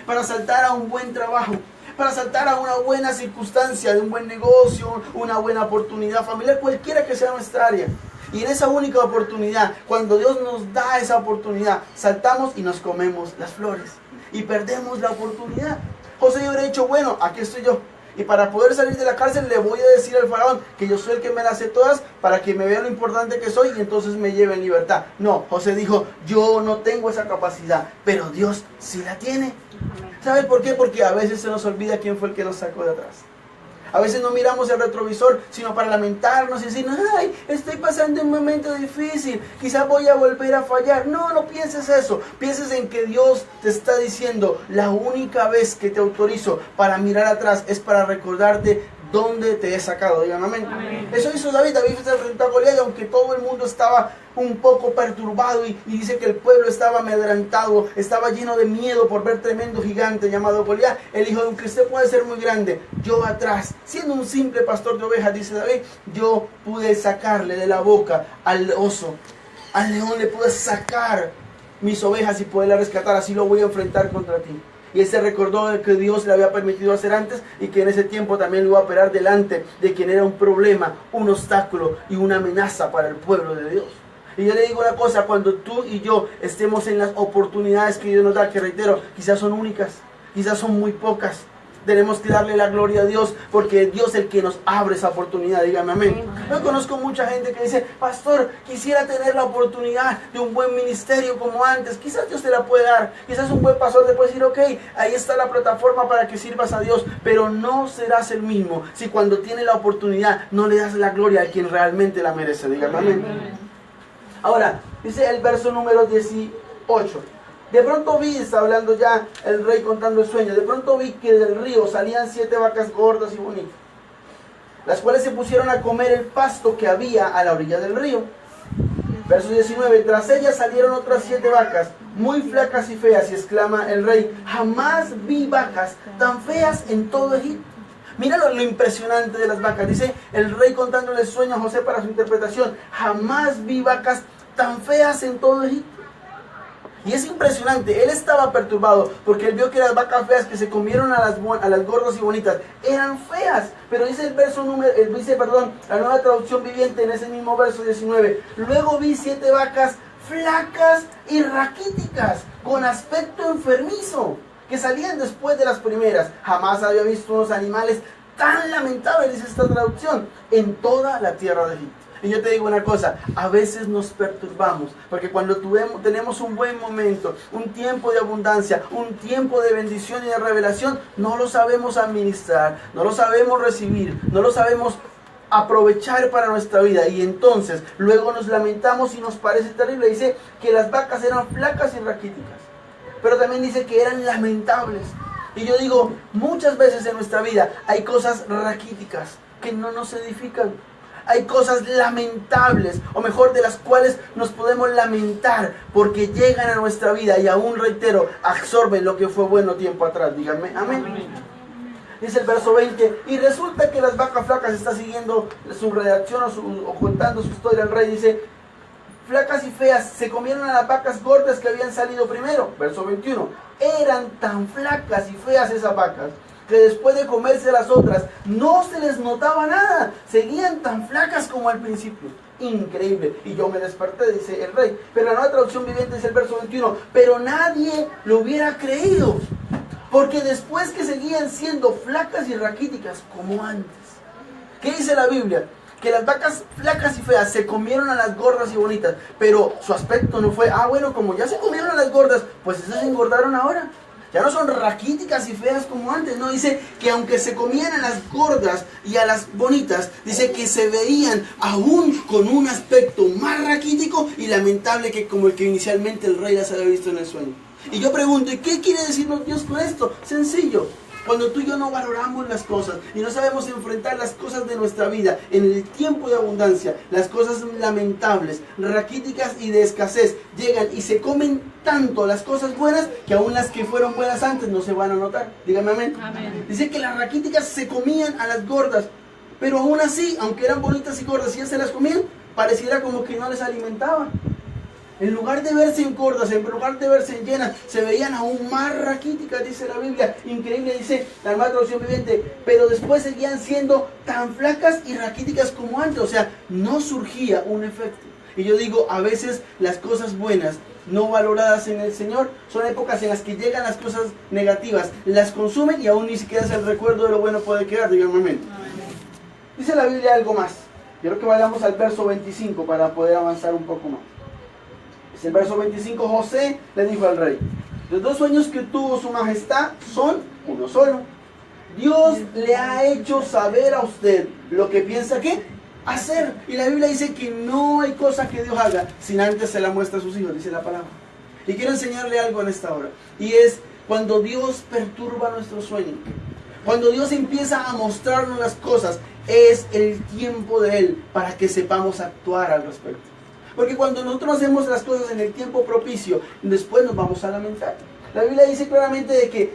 Speaker 1: para saltar a un buen trabajo, para saltar a una buena circunstancia de un buen negocio, una buena oportunidad familiar, cualquiera que sea nuestra área. Y en esa única oportunidad, cuando Dios nos da esa oportunidad, saltamos y nos comemos las flores y perdemos la oportunidad. José hubiera dicho, bueno, aquí estoy yo, y para poder salir de la cárcel le voy a decir al faraón que yo soy el que me las sé todas, para que me vea lo importante que soy y entonces me lleve en libertad. No, José dijo, yo no tengo esa capacidad, pero Dios sí la tiene. ¿Sabe por qué? Porque a veces se nos olvida quién fue el que nos sacó de atrás. A veces no miramos el retrovisor, sino para lamentarnos y decir, ay, estoy pasando un momento difícil, quizás voy a volver a fallar. No, no pienses eso. Pienses en que Dios te está diciendo, la única vez que te autorizo para mirar atrás es para recordarte dónde te he sacado. Digan amén. Amén. Eso hizo David. David se enfrentó a Goliat, aunque todo el mundo estaba un poco perturbado y dice que el pueblo estaba amedrentado, estaba lleno de miedo por ver tremendo gigante llamado Goliat. Él dijo, aunque usted puede ser muy grande, yo atrás, siendo un simple pastor de ovejas, dice David, yo pude sacarle de la boca al oso, al león le pude sacar mis ovejas y poderla rescatar, así lo voy a enfrentar contra ti. Y él se recordó de que Dios le había permitido hacer antes y que en ese tiempo también lo iba a operar delante de quien era un problema, un obstáculo y una amenaza para el pueblo de Dios. Y yo le digo una cosa, cuando tú y yo estemos en las oportunidades que Dios nos da, que reitero, quizás son únicas, quizás son muy pocas, tenemos que darle la gloria a Dios, porque Dios es el que nos abre esa oportunidad, dígame amén. Yo conozco mucha gente que dice, pastor, quisiera tener la oportunidad de un buen ministerio como antes. Quizás Dios te la puede dar, quizás un buen pastor te puede decir, ok, ahí está la plataforma para que sirvas a Dios, pero no serás el mismo si cuando tienes la oportunidad no le das la gloria a quien realmente la merece, dígame amén. Ahora, dice el verso número 18. De pronto vi, está hablando ya el rey contando el sueño, de pronto vi que del río salían 7 vacas gordas y bonitas, las cuales se pusieron a comer el pasto que había a la orilla del río. Verso 19, tras ellas salieron otras 7 vacas, muy flacas y feas, y exclama el rey, jamás vi vacas tan feas en todo Egipto. Mira lo impresionante de las vacas, dice el rey contándole el sueño a José para su interpretación, jamás vi vacas tan feas en todo Egipto. Y es impresionante, él estaba perturbado porque él vio que las vacas feas que se comieron a las gordas y bonitas eran feas. Pero dice el verso la Nueva Traducción Viviente en ese mismo verso 19. Luego vi 7 vacas flacas y raquíticas, con aspecto enfermizo, que salían después de las primeras. Jamás había visto unos animales tan lamentables, dice esta traducción, en toda la tierra de Egipto. Y yo te digo una cosa, a veces nos perturbamos, porque cuando tenemos un buen momento, un tiempo de abundancia, un tiempo de bendición y de revelación, no lo sabemos administrar, no lo sabemos recibir, no lo sabemos aprovechar para nuestra vida. Y entonces, luego nos lamentamos y nos parece terrible. Dice que las vacas eran flacas y raquíticas, pero también dice que eran lamentables. Y yo digo, muchas veces en nuestra vida hay cosas raquíticas, que no nos edifican. Hay cosas lamentables, o mejor, de las cuales nos podemos lamentar porque llegan a nuestra vida y aún, reitero, absorben lo que fue bueno tiempo atrás. Díganme, amén. Dice el verso 20, y resulta que las vacas flacas, está siguiendo su redacción o contando su historia el rey, dice, flacas y feas se comieron a las vacas gordas que habían salido primero. Verso 21, eran tan flacas y feas esas vacas que después de comerse las otras no se les notaba nada, seguían tan flacas como al principio. Increíble. Y yo me desperté, dice el rey. Pero la Nueva Traducción Viviente dice el verso 21, pero nadie lo hubiera creído, porque después que seguían siendo flacas y raquíticas como antes. ¿Qué dice la Biblia? Que las vacas flacas y feas se comieron a las gordas y bonitas, pero su aspecto no fue, bueno, como ya se comieron a las gordas, pues esas se engordaron ahora. Ya no son raquíticas y feas como antes, no, dice que aunque se comían a las gordas y a las bonitas, dice que se veían aún con un aspecto más raquítico y lamentable que como el que inicialmente el rey las había visto en el sueño. Y yo pregunto, ¿y qué quiere decirnos Dios con esto? Sencillo. Cuando tú y yo no valoramos las cosas y no sabemos enfrentar las cosas de nuestra vida en el tiempo de abundancia, las cosas lamentables, raquíticas y de escasez llegan y se comen tanto las cosas buenas que aún las que fueron buenas antes no se van a notar. Dígame amén. Amén. Dice que las raquíticas se comían a las gordas, pero aún así, aunque eran bonitas y gordas y ya se las comían, pareciera como que no les alimentaban. En lugar de verse en gordas, en lugar de verse en llenas, se veían aún más raquíticas, dice la Biblia. Increíble, dice la Nueva Traducción Viviente. Pero después seguían siendo tan flacas y raquíticas como antes. O sea, no surgía un efecto. Y yo digo, a veces las cosas buenas, no valoradas en el Señor, son épocas en las que llegan las cosas negativas, las consumen y aún ni siquiera el recuerdo de lo bueno puede quedar. Díganme amén. Dice la Biblia algo más. Quiero que vayamos al verso 25 para poder avanzar un poco más. En el verso 25, José le dijo al rey, los dos sueños que tuvo su majestad son uno solo. Dios le ha hecho saber a usted lo que piensa que hacer. Y la Biblia dice que no hay cosa que Dios haga sin antes se la muestra a sus hijos, dice la palabra. Y quiero enseñarle algo en esta hora. Y es cuando Dios perturba nuestro sueño. Cuando Dios empieza a mostrarnos las cosas, es el tiempo de Él para que sepamos actuar al respecto. Porque cuando nosotros hacemos las cosas en el tiempo propicio, después nos vamos a lamentar. La Biblia dice claramente de que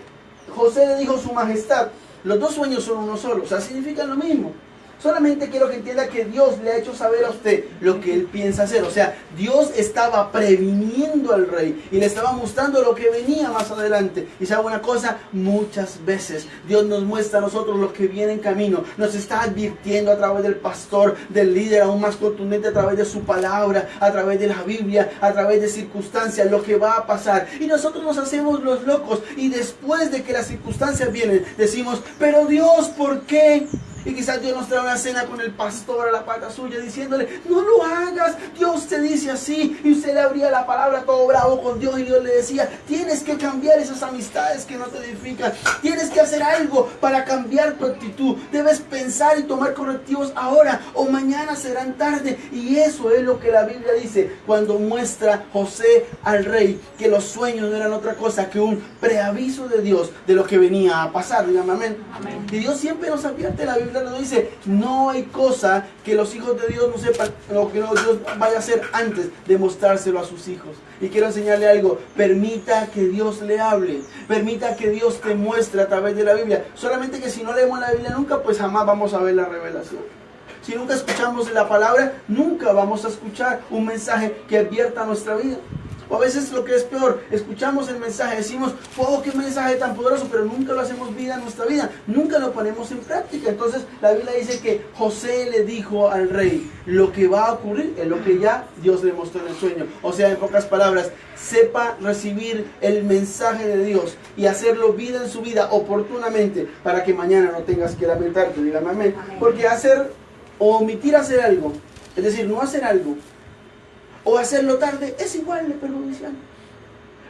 Speaker 1: José le dijo a su majestad, los dos sueños son uno solo, o sea, significan lo mismo. Solamente quiero que entienda que Dios le ha hecho saber a usted lo que Él piensa hacer. O sea, Dios estaba previniendo al rey y le estaba mostrando lo que venía más adelante. Y sabe una cosa, muchas veces Dios nos muestra a nosotros lo que viene en camino. Nos está advirtiendo a través del pastor, del líder aún más contundente, a través de su palabra, a través de la Biblia, a través de circunstancias, lo que va a pasar. Y nosotros nos hacemos los locos y después de que las circunstancias vienen, decimos, pero Dios, ¿por qué? Y quizás Dios nos trae una cena con el pastor a la pata suya diciéndole, no lo hagas, Dios te dice así. Y usted le abría la palabra todo bravo con Dios y Dios le decía, tienes que cambiar esas amistades que no te edifican. Tienes que hacer algo para cambiar tu actitud. Debes pensar y tomar correctivos ahora o mañana serán tarde. Y eso es lo que la Biblia dice cuando muestra José al rey, que los sueños no eran otra cosa que un preaviso de Dios de lo que venía a pasar. Dígame amén. Amén. Y Dios siempre nos advierte, la Biblia nos dice, no hay cosa que los hijos de Dios no sepan, o que Dios vaya a hacer antes de mostrárselo a sus hijos. Y quiero enseñarle algo, permita que Dios le hable, permita que Dios te muestre a través de la Biblia. Solamente que si no leemos la Biblia nunca, pues jamás vamos a ver la revelación. Si nunca escuchamos la palabra, nunca vamos a escuchar un mensaje que advierta nuestra vida. O a veces lo que es peor, escuchamos el mensaje, decimos, oh, qué mensaje tan poderoso, pero nunca lo hacemos vida en nuestra vida, nunca lo ponemos en práctica. Entonces la Biblia dice que José le dijo al rey, lo que va a ocurrir es lo que ya Dios le mostró en el sueño. O sea, en pocas palabras, sepa recibir el mensaje de Dios y hacerlo vida en su vida oportunamente para que mañana no tengas que lamentarte. Dígame amén. Porque hacer o omitir hacer algo, es decir, no hacer algo, o hacerlo tarde, es igual de perjudicial.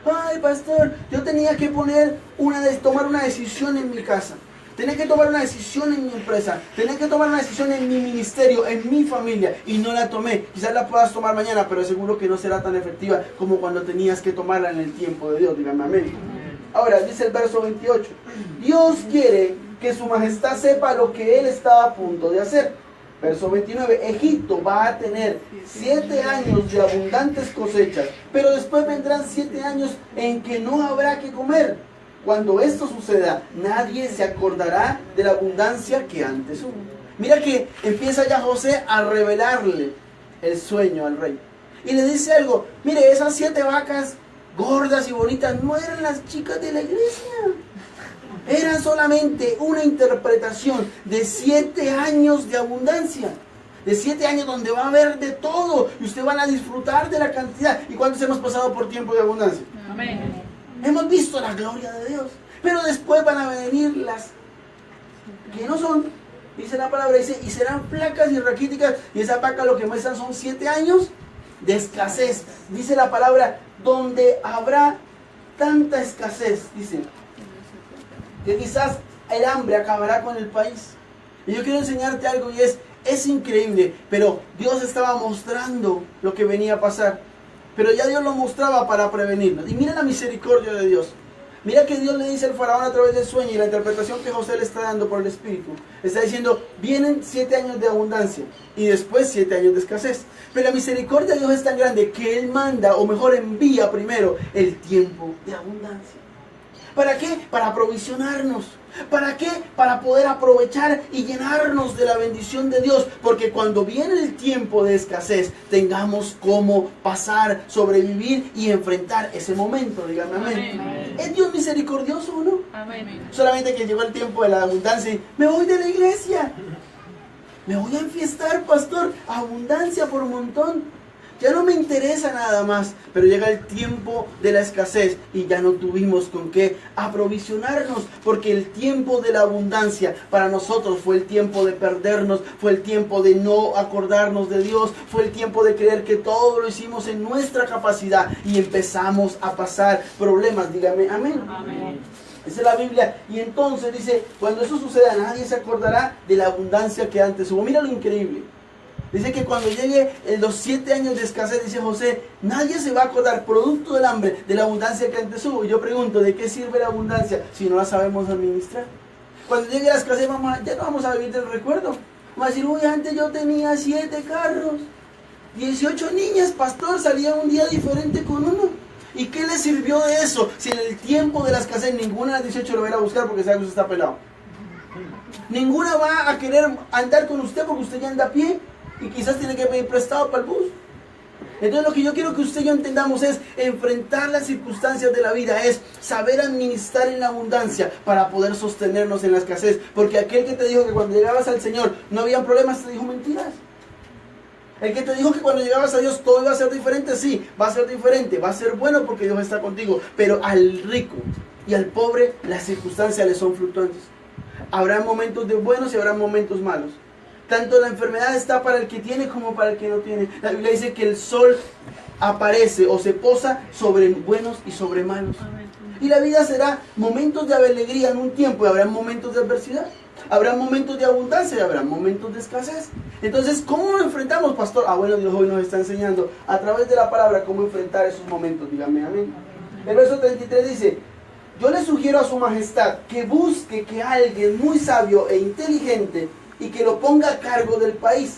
Speaker 1: Ay, pastor, yo tenía que tomar una decisión en mi casa. Tenía que tomar una decisión en mi empresa. Tenía que tomar una decisión en mi ministerio, en mi familia. Y no la tomé. Quizás la puedas tomar mañana, pero seguro que no será tan efectiva como cuando tenías que tomarla en el tiempo de Dios. Dígame amén. Ahora, dice el verso 28. Dios quiere que su majestad sepa lo que él está a punto de hacer. Verso 29, Egipto va a tener 7 años de abundantes cosechas, pero después vendrán 7 años en que no habrá que comer. Cuando esto suceda, nadie se acordará de la abundancia que antes hubo. Mira que empieza ya José a revelarle el sueño al rey. Y le dice algo, mire, esas 7 vacas gordas y bonitas no eran las chicas de la iglesia. Eran solamente una interpretación de 7 años de abundancia. De 7 años donde va a haber de todo. Y ustedes van a disfrutar de la cantidad. ¿Y cuántos hemos pasado por tiempo de abundancia?
Speaker 2: Amén.
Speaker 1: Hemos visto la gloria de Dios. Pero después van a venir las que no son. Dice la palabra, dice, y serán flacas y raquíticas. Y esa vaca lo que muestran son 7 años de escasez. Dice la palabra, donde habrá tanta escasez, dice, que quizás el hambre acabará con el país. Y yo quiero enseñarte algo y es increíble, pero Dios estaba mostrando lo que venía a pasar. Pero ya Dios lo mostraba para prevenirnos. Y mira la misericordia de Dios. Mira que Dios le dice al faraón a través del sueño y la interpretación que José le está dando por el Espíritu. Está diciendo, vienen 7 años de abundancia y después 7 años de escasez. Pero la misericordia de Dios es tan grande que Él manda, o mejor envía primero, el tiempo de abundancia. ¿Para qué? Para aprovisionarnos. ¿Para qué? Para poder aprovechar y llenarnos de la bendición de Dios. Porque cuando viene el tiempo de escasez, tengamos cómo pasar, sobrevivir y enfrentar ese momento. Díganme amén.
Speaker 2: Amén.
Speaker 1: ¿Es Dios misericordioso o no?
Speaker 2: Amén.
Speaker 1: Solamente que llegó el tiempo de la abundancia y me voy de la iglesia. Me voy a enfiestar, pastor. Abundancia por un montón. Ya no me interesa nada más, pero llega el tiempo de la escasez y ya no tuvimos con qué aprovisionarnos, porque el tiempo de la abundancia para nosotros fue el tiempo de perdernos, fue el tiempo de no acordarnos de Dios, fue el tiempo de creer que todo lo hicimos en nuestra capacidad y empezamos a pasar problemas. Dígame amén.
Speaker 2: Amén.
Speaker 1: Esa es la Biblia. Y entonces dice, cuando eso suceda, nadie se acordará de la abundancia que antes hubo. Mira lo increíble. Dice que cuando llegue los 7 años de escasez, dice José, nadie se va a acordar, producto del hambre, de la abundancia que antes hubo. Y yo pregunto, ¿de qué sirve la abundancia si no la sabemos administrar? Cuando llegue la escasez, ya no vamos a vivir del recuerdo. Vamos a decir, uy, antes yo tenía 7 carros, 18 niñas, pastor, salía un día diferente con uno. ¿Y qué le sirvió de eso? Si en el tiempo de la escasez ninguna de las 18 lo va a ir a buscar porque sabe que usted está pelado. Ninguna va a querer andar con usted porque usted ya anda a pie. Y quizás tiene que pedir prestado para el bus. Entonces lo que yo quiero que usted y yo entendamos es enfrentar las circunstancias de la vida, es saber administrar en la abundancia para poder sostenernos en la escasez. Porque aquel que te dijo que cuando llegabas al Señor no habían problemas, te dijo mentiras. El que te dijo que cuando llegabas a Dios todo iba a ser diferente, sí, va a ser diferente, va a ser bueno porque Dios está contigo. Pero al rico y al pobre las circunstancias le son fluctuantes. Habrá momentos de buenos y habrá momentos malos. Tanto la enfermedad está para el que tiene como para el que no tiene. La Biblia dice que el sol aparece o se posa sobre buenos y sobre malos. Y la vida será momentos de alegría en un tiempo y habrá momentos de adversidad. Habrá momentos de abundancia y habrá momentos de escasez. Entonces, ¿cómo lo enfrentamos, pastor? Bueno, Dios hoy nos está enseñando a través de la palabra cómo enfrentar esos momentos. Dígame amén. El verso 33 dice, yo le sugiero a su majestad que busque que alguien muy sabio e inteligente y que lo ponga a cargo del país.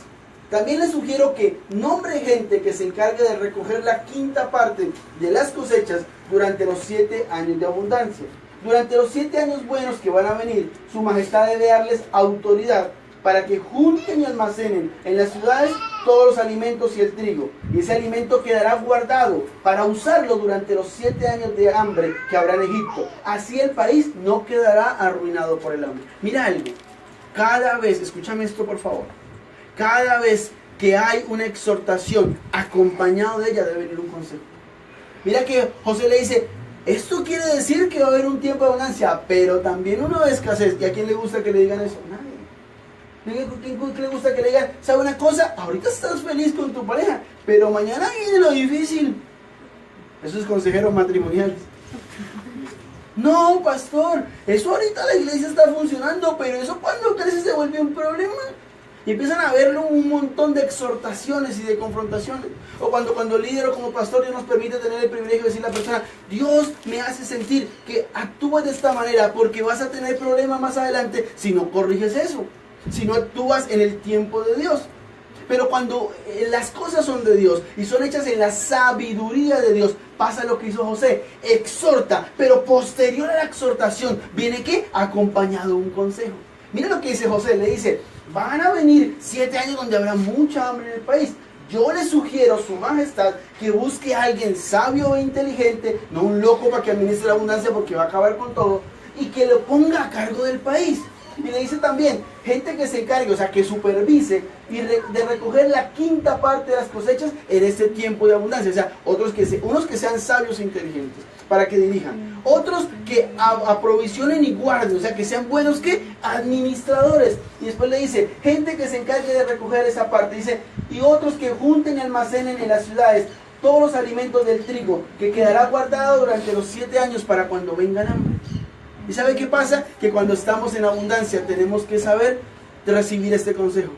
Speaker 1: También le sugiero que nombre gente que se encargue de recoger la 5ª parte de las cosechas durante los 7 años de abundancia. Durante los 7 años buenos que van a venir, su majestad debe darles autoridad para que junten y almacenen en las ciudades todos los alimentos y el trigo. Y ese alimento quedará guardado para usarlo durante los 7 años de hambre que habrá en Egipto. Así el país no quedará arruinado por el hambre. Mira algo. Cada vez, escúchame esto por favor, cada vez que hay una exhortación, acompañado de ella debe venir un consejo. Mira que José le dice, esto quiere decir que va a haber un tiempo de abundancia, pero también uno de escasez. ¿Y a quién le gusta que le digan eso? Nadie. ¿Quién le gusta que le digan, sabe una cosa? Ahorita estás feliz con tu pareja, pero mañana viene lo difícil. Esos consejeros matrimoniales. No, pastor, eso ahorita la iglesia está funcionando, pero eso cuando crece se vuelve un problema. Y empiezan a verlo un montón de exhortaciones y de confrontaciones. O cuando líder o como pastor Dios nos permite tener el privilegio de decirle a la persona, Dios me hace sentir que actúas de esta manera porque vas a tener problemas más adelante si no corriges eso, si no actúas en el tiempo de Dios. Pero cuando las cosas son de Dios y son hechas en la sabiduría de Dios, pasa lo que hizo José, exhorta, pero posterior a la exhortación, ¿viene qué? Acompañado un consejo. Mira lo que dice José, le dice, van a venir 7 años donde habrá mucha hambre en el país. Yo le sugiero, su majestad, que busque a alguien sabio e inteligente, no un loco para que administre la abundancia porque va a acabar con todo, y que lo ponga a cargo del país. Y le dice también, gente que se encargue, o sea, que supervise de recoger la 5ª parte de las cosechas en este tiempo de abundancia. O sea, unos que sean sabios e inteligentes para que dirijan. Otros que aprovisionen y guarden, o sea, que sean buenos que administradores. Y después le dice, gente que se encargue de recoger esa parte. Dice, y otros que junten y almacenen en las ciudades todos los alimentos del trigo, que quedará guardado durante los 7 años para cuando vengan hambre. ¿Y sabe qué pasa? Que cuando estamos en abundancia tenemos que saber recibir este consejo.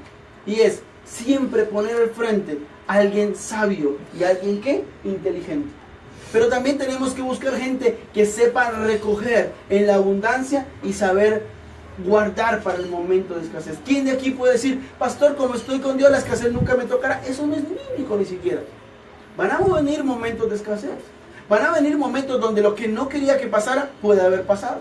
Speaker 1: Y es siempre poner al frente a alguien sabio y a alguien ¿qué? Inteligente. Pero también tenemos que buscar gente que sepa recoger en la abundancia y saber guardar para el momento de escasez. ¿Quién de aquí puede decir, pastor, como estoy con Dios, la escasez nunca me tocará? Eso no es bíblico ni siquiera. Van a venir momentos de escasez. Van a venir momentos donde lo que no quería que pasara puede haber pasado.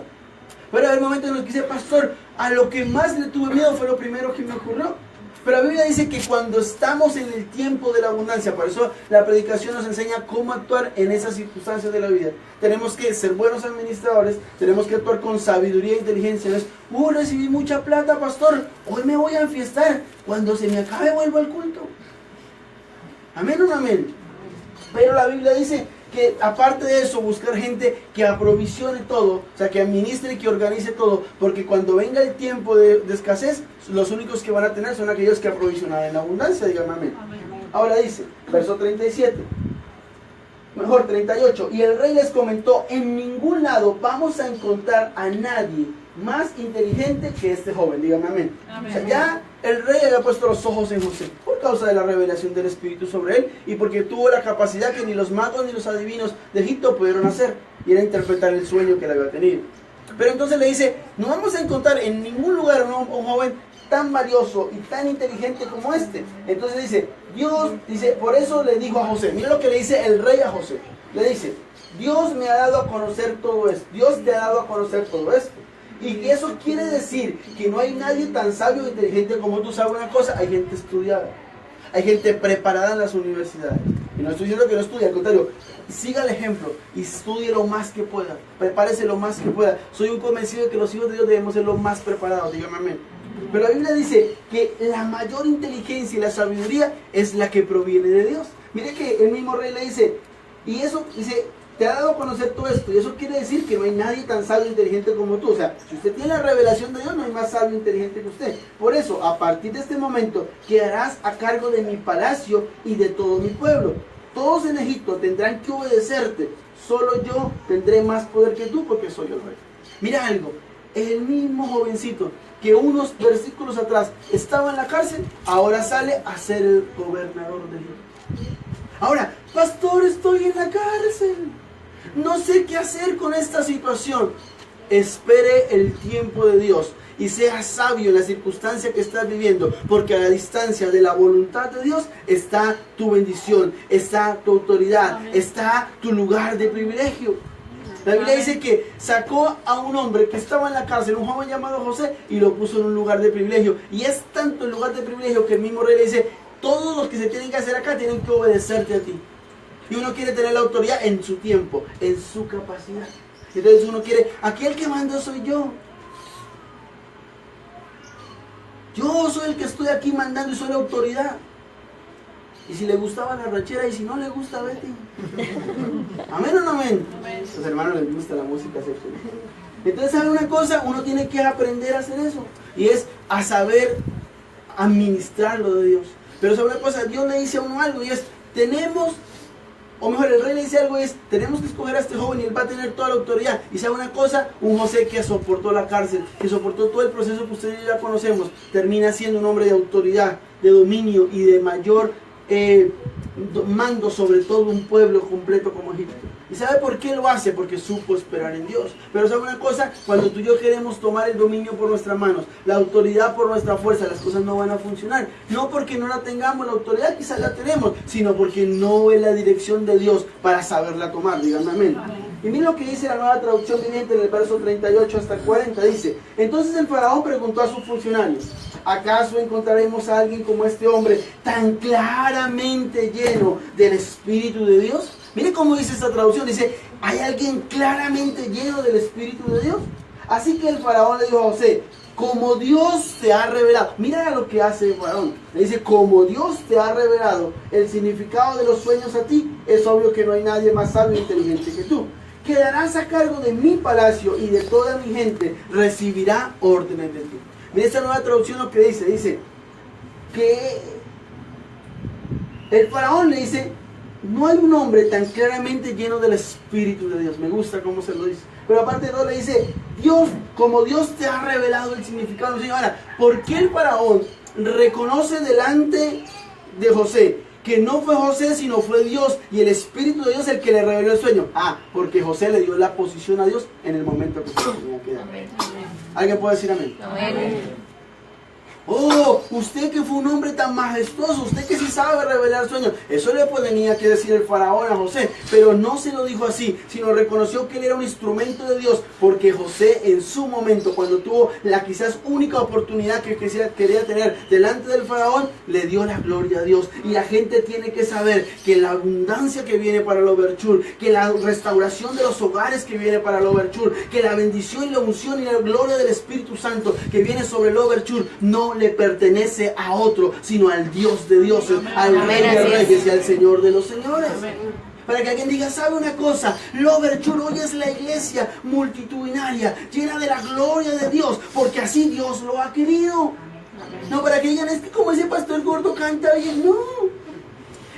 Speaker 1: Puede haber momentos en los que dice, pastor, a lo que más le tuve miedo fue lo primero que me ocurrió. Pero la Biblia dice que cuando estamos en el tiempo de la abundancia, por eso la predicación nos enseña cómo actuar en esas circunstancias de la vida. Tenemos que ser buenos administradores, tenemos que actuar con sabiduría e inteligencia. No es, recibí mucha plata, pastor, hoy me voy a enfiestar, cuando se me acabe vuelvo al culto. Amén o no amén. Pero la Biblia dice que aparte de eso, buscar gente que aprovisione todo, o sea, que administre y que organice todo, porque cuando venga el tiempo de escasez, los únicos que van a tener son aquellos que aprovisionan en abundancia, díganme amén. Ahora dice, verso 37, mejor 38, y el rey les comentó, en ningún lado vamos a encontrar a nadie más inteligente que este joven, díganme amén. O sea, ya el rey había puesto los ojos en José por causa de la revelación del Espíritu sobre él y porque tuvo la capacidad que ni los magos ni los adivinos de Egipto pudieron hacer, y era interpretar el sueño que él había tenido. Pero entonces le dice, no vamos a encontrar en ningún lugar un joven tan valioso y tan inteligente como este. Entonces dice, Dios, dice, por eso le dijo a José, mira lo que le dice el rey a José, le dice, Dios me ha dado a conocer todo esto, Dios te ha dado a conocer todo esto. Y eso quiere decir que no hay nadie tan sabio e inteligente como tú. ¿Sabes una cosa? Hay gente estudiada, hay gente preparada en las universidades. Y no estoy diciendo que no estudie, al contrario, siga el ejemplo y estudie lo más que pueda, prepárese lo más que pueda. Soy un convencido de que los hijos de Dios debemos ser los más preparados, dígame amén. Pero la Biblia dice que la mayor inteligencia y la sabiduría es la que proviene de Dios. Mire que el mismo rey le dice, y eso dice, te ha dado a conocer todo esto, y eso quiere decir que no hay nadie tan sabio e inteligente como tú. O sea, si usted tiene la revelación de Dios, no hay más sabio e inteligente que usted. Por eso, a partir de este momento, quedarás a cargo de mi palacio y de todo mi pueblo. Todos en Egipto tendrán que obedecerte, solo yo tendré más poder que tú porque soy el rey. Mira algo, el mismo jovencito que unos versículos atrás estaba en la cárcel, ahora sale a ser el gobernador de Egipto. Ahora, pastor, estoy en la cárcel, no sé qué hacer con esta situación. Espere el tiempo de Dios y sea sabio en la circunstancia que estás viviendo, porque a la distancia de la voluntad de Dios está tu bendición, está tu autoridad, está tu lugar de privilegio. La Biblia dice que sacó a un hombre que estaba en la cárcel, un joven llamado José, y lo puso en un lugar de privilegio. Y es tanto el lugar de privilegio que el mismo rey le dice, todos los que se tienen que hacer acá tienen que obedecerte a ti. Y uno quiere tener la autoridad en su tiempo, en su capacidad. Entonces uno quiere, aquí el que manda soy yo. Yo soy el que estoy aquí mandando y soy la autoridad. Y si le gustaba la ranchera y si no le gusta, vete. ¿Amén o no amén? A los hermanos les gusta la música sexual. Entonces, ¿sabe una cosa? Uno tiene que aprender a hacer eso. Y es a saber administrar lo de Dios. Pero ¿sabe una cosa? Dios le dice a uno algo y es, tenemos o mejor, el rey le dice algo, es, tenemos que escoger a este joven y él va a tener toda la autoridad. Y sabe una cosa, un José que soportó la cárcel, que soportó todo el proceso que ustedes ya conocemos, termina siendo un hombre de autoridad, de dominio y de mayor mando sobre todo un pueblo completo como Egipto. ¿Y sabe por qué lo hace? Porque supo esperar en Dios. Pero sabe una cosa, cuando tú y yo queremos tomar el dominio por nuestras manos, la autoridad por nuestra fuerza, las cosas no van a funcionar. No porque no la tengamos, la autoridad quizás la tenemos, sino porque no es la dirección de Dios para saberla tomar. Díganme amén. Y miren lo que dice la Nueva Traducción Viviente en el verso 38 hasta el 40. Dice, entonces el faraón preguntó a sus funcionarios, ¿acaso encontraremos a alguien como este hombre tan claramente lleno del Espíritu de Dios? Mire cómo dice esta traducción, dice, ¿hay alguien claramente lleno del Espíritu de Dios? Así que el faraón le dijo a José, como Dios te ha revelado, mira lo que hace el faraón, le dice, como Dios te ha revelado el significado de los sueños a ti, es obvio que no hay nadie más sabio e inteligente que tú. Quedarás a cargo de mi palacio y de toda mi gente recibirá órdenes de ti. Mira esta nueva traducción lo que dice que el faraón le dice, no hay un hombre tan claramente lleno del Espíritu de Dios. Me gusta cómo se lo dice. Pero aparte de todo le dice, Dios, como Dios te ha revelado el significado del sueño. Ahora, ¿por qué el faraón reconoce delante de José que no fue José, sino fue Dios y el Espíritu de Dios el que le reveló el sueño? Ah, porque José le dio la posición a Dios en el momento que se tenía que dar. ¿Alguien puede decir amén? Amén. Oh, usted que fue un hombre tan majestuoso, usted que sí sabe revelar sueños. Eso le tenía que decir el faraón a José, pero no se lo dijo así, sino reconoció que él era un instrumento de Dios, porque José en su momento, cuando tuvo la quizás única oportunidad que quería tener delante del faraón, le dio la gloria a Dios. Y la gente tiene que saber que la abundancia que viene para el Overture, que la restauración de los hogares que viene para el Overture, que la bendición y la unción y la gloria del Espíritu Santo que viene sobre el Overture no le pertenece a otro, sino al Dios de dioses, al Rey de Reyes y al Señor de los Señores. Para que alguien diga, ¿sabe una cosa? L'Overture hoy es la iglesia multitudinaria, llena de la gloria de Dios, porque así Dios lo ha querido. No, para que digan, es que como ese pastor gordo canta bien, no.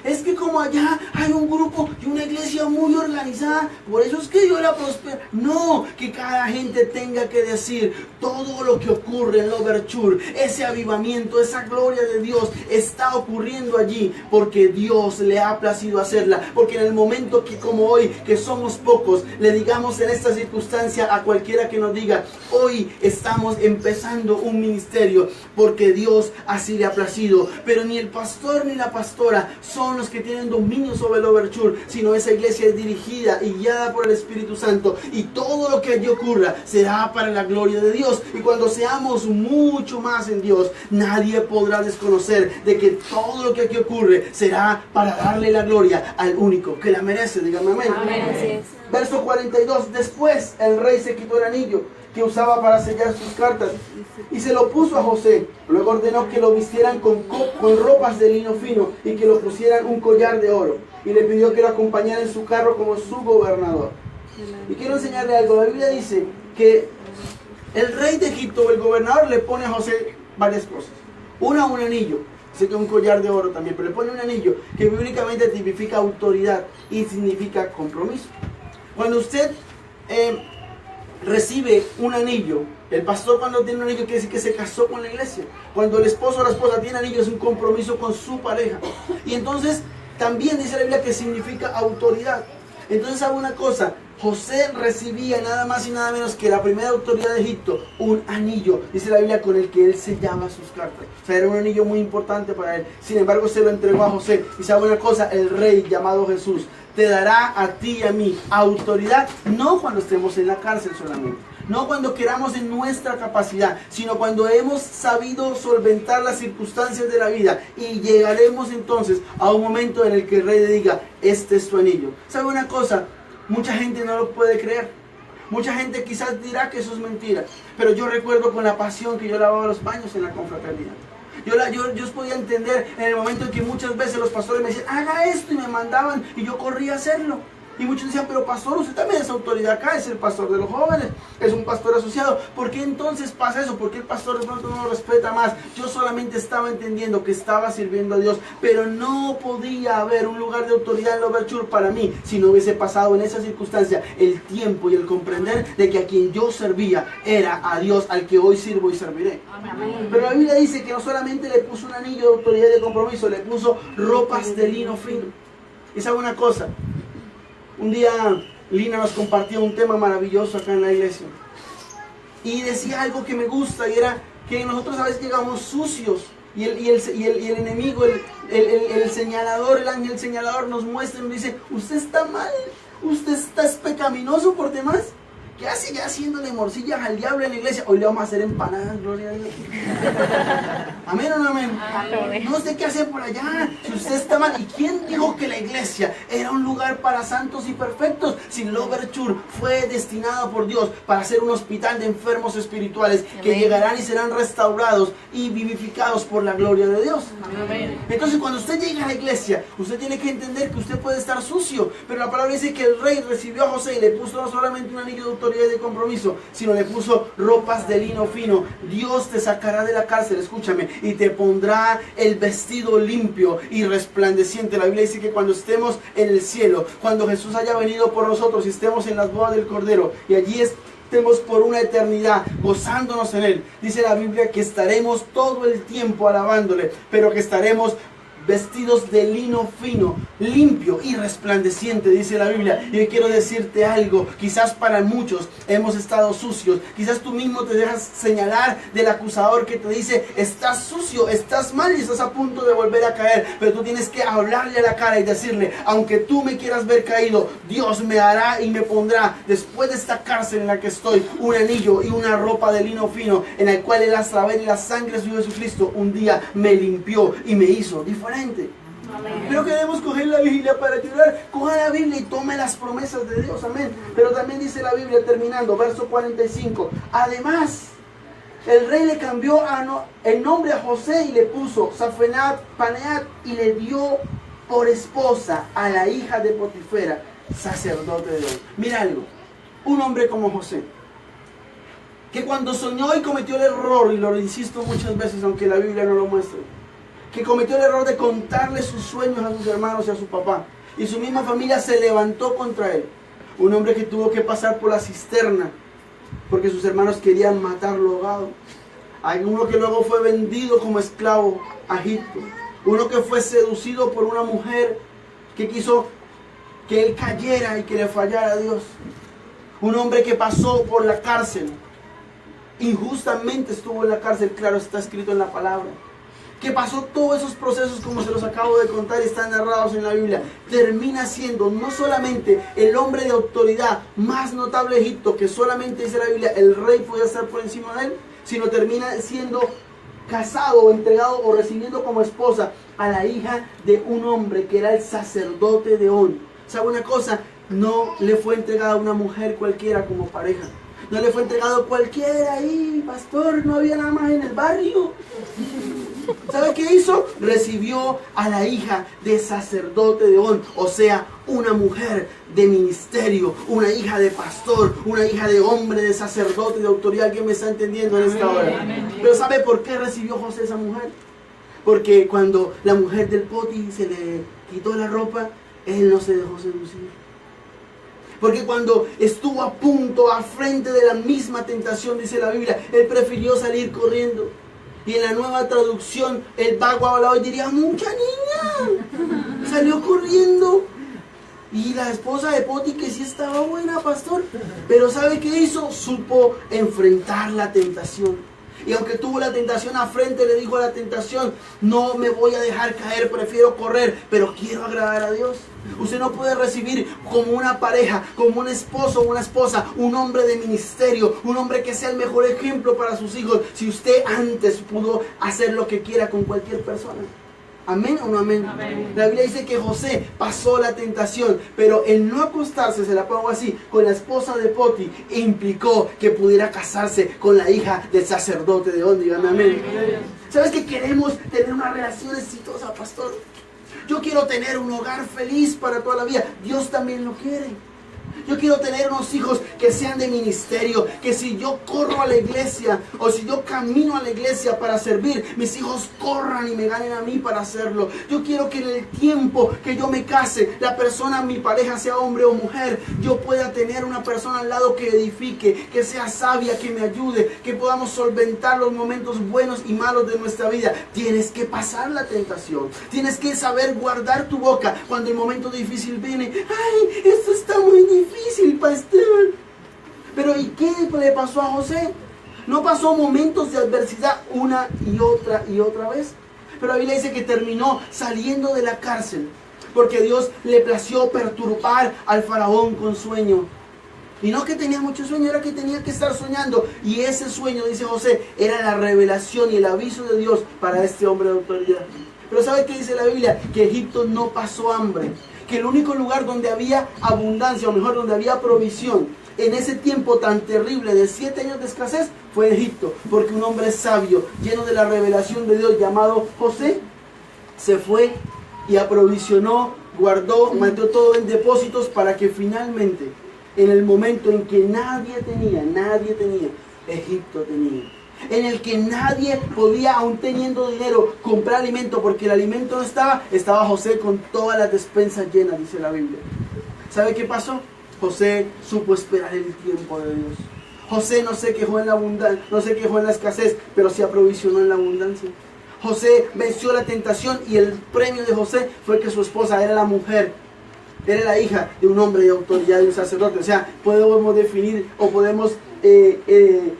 Speaker 1: Es que como allá hay un grupo y una iglesia muy organizada, por eso es que Dios la prospera. No, que cada gente tenga que decir todo lo que ocurre en L'Overture, ese avivamiento, esa gloria de Dios está ocurriendo allí porque Dios le ha placido hacerla. Porque en el momento que como hoy, que somos pocos, le digamos en esta circunstancia a cualquiera que nos diga, hoy estamos empezando un ministerio porque Dios así le ha placido. Pero ni el pastor ni la pastora son los que tienen dominio sobre el Overture, sino esa iglesia es dirigida y guiada por el Espíritu Santo, y todo lo que allí ocurra será para la gloria de Dios. Y cuando seamos mucho más en Dios, nadie podrá desconocer de que todo lo que aquí ocurre será para darle la gloria al único que la merece. Dígame amén. Amén. Verso 42, después el rey se quitó el anillo que usaba para sellar sus cartas y se lo puso a José. Luego ordenó que lo vistieran con ropas de lino fino y que lo pusieran un collar de oro, y le pidió que lo acompañara en su carro como su gobernador. Y quiero enseñarle algo. La Biblia dice que el rey de Egipto, el gobernador, le pone a José varias cosas. Un anillo, sé que un collar de oro también, pero le pone un anillo que bíblicamente tipifica autoridad y significa compromiso. Cuando usted recibe un anillo, el pastor cuando tiene un anillo quiere decir que se casó con la iglesia. Cuando el esposo o la esposa tiene anillo es un compromiso con su pareja. Y entonces también dice la Biblia que significa autoridad. Entonces, ¿sabe una cosa? José recibía nada más y nada menos que la primera autoridad de Egipto, un anillo, dice la Biblia, con el que él sellaba sus cartas. O sea, era un anillo muy importante para él. Sin embargo, se lo entregó a José. Y sabe una cosa, el rey llamado Jesús te dará a ti y a mí autoridad, no cuando estemos en la cárcel solamente, no cuando queramos en nuestra capacidad, sino cuando hemos sabido solventar las circunstancias de la vida, y llegaremos entonces a un momento en el que el rey le diga, este es tu anillo. ¿Sabe una cosa? Mucha gente no lo puede creer. Mucha gente quizás dirá que eso es mentira, pero yo recuerdo con la pasión que yo lavaba los baños en la confraternidad. Yo podía entender en el momento en que muchas veces los pastores me decían, haga esto, y me mandaban y yo corría a hacerlo. Y muchos decían, pero pastor, usted también es autoridad acá, es el pastor de los jóvenes, es un pastor asociado. ¿Por qué entonces pasa eso? ¿Por qué el pastor de pronto no lo respeta más? Yo solamente estaba entendiendo que estaba sirviendo a Dios, pero no podía haber un lugar de autoridad en la Overture para mí si no hubiese pasado en esa circunstancia el tiempo y el comprender de que a quien yo servía era a Dios, al que hoy sirvo y serviré. Amén. Pero la Biblia dice que no solamente le puso un anillo de autoridad y de compromiso, le puso ropas de lino fino. ¿Y sabe una cosa? Un día Lina nos compartió un tema maravilloso acá en la iglesia y decía algo que me gusta, y era que nosotros a veces llegamos sucios y el enemigo, el señalador, el ángel señalador nos muestra y nos dice, usted está mal, usted está pecaminoso por demás. ¿Qué hace ya haciéndole morcillas al diablo en la iglesia? Hoy le vamos a hacer empanadas, gloria a Dios. ¿Amén o no amén? No sé qué hacer por allá, si usted está mal. ¿Y quién dijo que la iglesia era un lugar para santos y perfectos? Si la Overture fue destinado por Dios para ser un hospital de enfermos espirituales que llegarán y serán restaurados y vivificados por la gloria de Dios. Amén. Entonces cuando usted llega a la iglesia, usted tiene que entender que usted puede estar sucio, pero la palabra dice que el rey recibió a José y le puso no solamente un anillo de autoridad y de compromiso, sino le puso ropas de lino fino. Dios te sacará de la cárcel, escúchame, y te pondrá el vestido limpio y resplandeciente. La Biblia dice que cuando estemos en el cielo, cuando Jesús haya venido por nosotros y estemos en las bodas del Cordero, y allí estemos por una eternidad gozándonos en Él, dice la Biblia que estaremos todo el tiempo alabándole, pero que estaremos vestidos de lino fino, limpio y resplandeciente, dice la Biblia. Y hoy quiero decirte algo, quizás para muchos hemos estado sucios, quizás tú mismo te dejas señalar del acusador que te dice, estás sucio, estás mal y estás a punto de volver a caer, pero tú tienes que hablarle a la cara y decirle, aunque tú me quieras ver caído, Dios me hará y me pondrá, después de esta cárcel en la que estoy, un anillo y una ropa de lino fino, en el cual el astraver y la sangre de su Jesucristo un día me limpió y me hizo diferente. Amén. Pero queremos coger la Biblia para ayudar. Coja la Biblia y tome las promesas de Dios. Amén. Pero también dice la Biblia, terminando, verso 45. Además, el rey le cambió el nombre a José y le puso Safenat Paneat y le dio por esposa a la hija de Potifera, sacerdote de Dios. Mira algo. Un hombre como José, que cuando soñó y cometió el error, y lo insisto muchas veces, aunque la Biblia no lo muestre, que cometió el error de contarle sus sueños a sus hermanos y a su papá, y su misma familia se levantó contra él. Un hombre que tuvo que pasar por la cisterna porque sus hermanos querían matarlo ahogado. Hay uno que luego fue vendido como esclavo a Egipto. Uno que fue seducido por una mujer que quiso que él cayera y que le fallara a Dios. Un hombre que pasó por la cárcel, injustamente estuvo en la cárcel, claro, está escrito en la palabra, que pasó todos esos procesos como se los acabo de contar y están narrados en la Biblia. Termina siendo no solamente el hombre de autoridad más notable de Egipto, que solamente dice la Biblia el rey podía estar por encima de él, sino termina siendo casado o entregado o recibiendo como esposa a la hija de un hombre que era el sacerdote de On. ¿Sabe una cosa? No le fue entregada a una mujer cualquiera como pareja. No le fue entregado cualquiera ahí, pastor, no había nada más en el barrio. ¿Sabe qué hizo? Recibió a la hija de sacerdote de On, o sea, una mujer de ministerio, una hija de pastor, una hija de hombre, de sacerdote, de autoridad. ¿Quién me está entendiendo en esta hora? Pero ¿sabe por qué recibió José esa mujer? Porque cuando la mujer del Poti se le quitó la ropa, él no se dejó seducir. Porque cuando estuvo a punto, a frente de la misma tentación, dice la Biblia, él prefirió salir corriendo. Y en la Nueva Traducción, el vago hablaba y diría, mucha niña, salió corriendo. Y la esposa de Poti, que sí estaba buena, pastor, pero ¿sabe qué hizo? Supo enfrentar la tentación. Y aunque tuvo la tentación a frente, le dijo a la tentación, no me voy a dejar caer, prefiero correr, pero quiero agradar a Dios. Usted no puede recibir como una pareja, como un esposo o una esposa, un hombre de ministerio, un hombre que sea el mejor ejemplo para sus hijos, si usted antes pudo hacer lo que quiera con cualquier persona. ¿Amén o no amén? Amén. La Biblia dice que José pasó la tentación, pero el no acostarse, se la pongo así, con la esposa de Poti, implicó que pudiera casarse con la hija del sacerdote de On. Dígame amén. ¿Sabes que queremos tener una relación exitosa, pastor? Yo quiero tener un hogar feliz para toda la vida. Dios también lo quiere. Yo quiero tener unos hijos que sean de ministerio, que si yo corro a la iglesia o si yo camino a la iglesia para servir, mis hijos corran y me ganen a mí para hacerlo. Yo quiero que en el tiempo que yo me case, la persona, mi pareja, sea hombre o mujer, yo pueda tener una persona al lado que edifique, que sea sabia, que me ayude, que podamos solventar los momentos buenos y malos de nuestra vida. Tienes que pasar la tentación, tienes que saber guardar tu boca cuando el momento difícil viene. ¡Ay, esto está muy difícil, pastor! Pero ¿y qué le pasó a José? No pasó momentos de adversidad una y otra vez. Pero la Biblia dice que terminó saliendo de la cárcel porque Dios le plació perturbar al faraón con sueño. Y no que tenía mucho sueño, era que tenía que estar soñando. Y ese sueño, dice José, era la revelación y el aviso de Dios para este hombre de autoridad. Pero ¿sabe qué dice la Biblia? Que Egipto no pasó hambre. Que el único lugar donde había abundancia, o mejor, donde había provisión, en ese tiempo tan terrible de 7 años de escasez, fue Egipto. Porque un hombre sabio, lleno de la revelación de Dios, llamado José, se fue y aprovisionó, guardó, metió todo en depósitos para que finalmente, en el momento en que nadie tenía, Egipto tenía. En el que nadie podía, aún teniendo dinero, comprar alimento porque el alimento no estaba José con todas las despensas llenas, dice la Biblia. ¿Sabe qué pasó? José supo esperar el tiempo de Dios. José no se quejó en la abundancia, no se quejó en la escasez, pero se aprovisionó en la abundancia. José venció la tentación y el premio de José fue que su esposa era la mujer, era la hija de un hombre de autoridad, de un sacerdote. O sea, podemos definir o podemos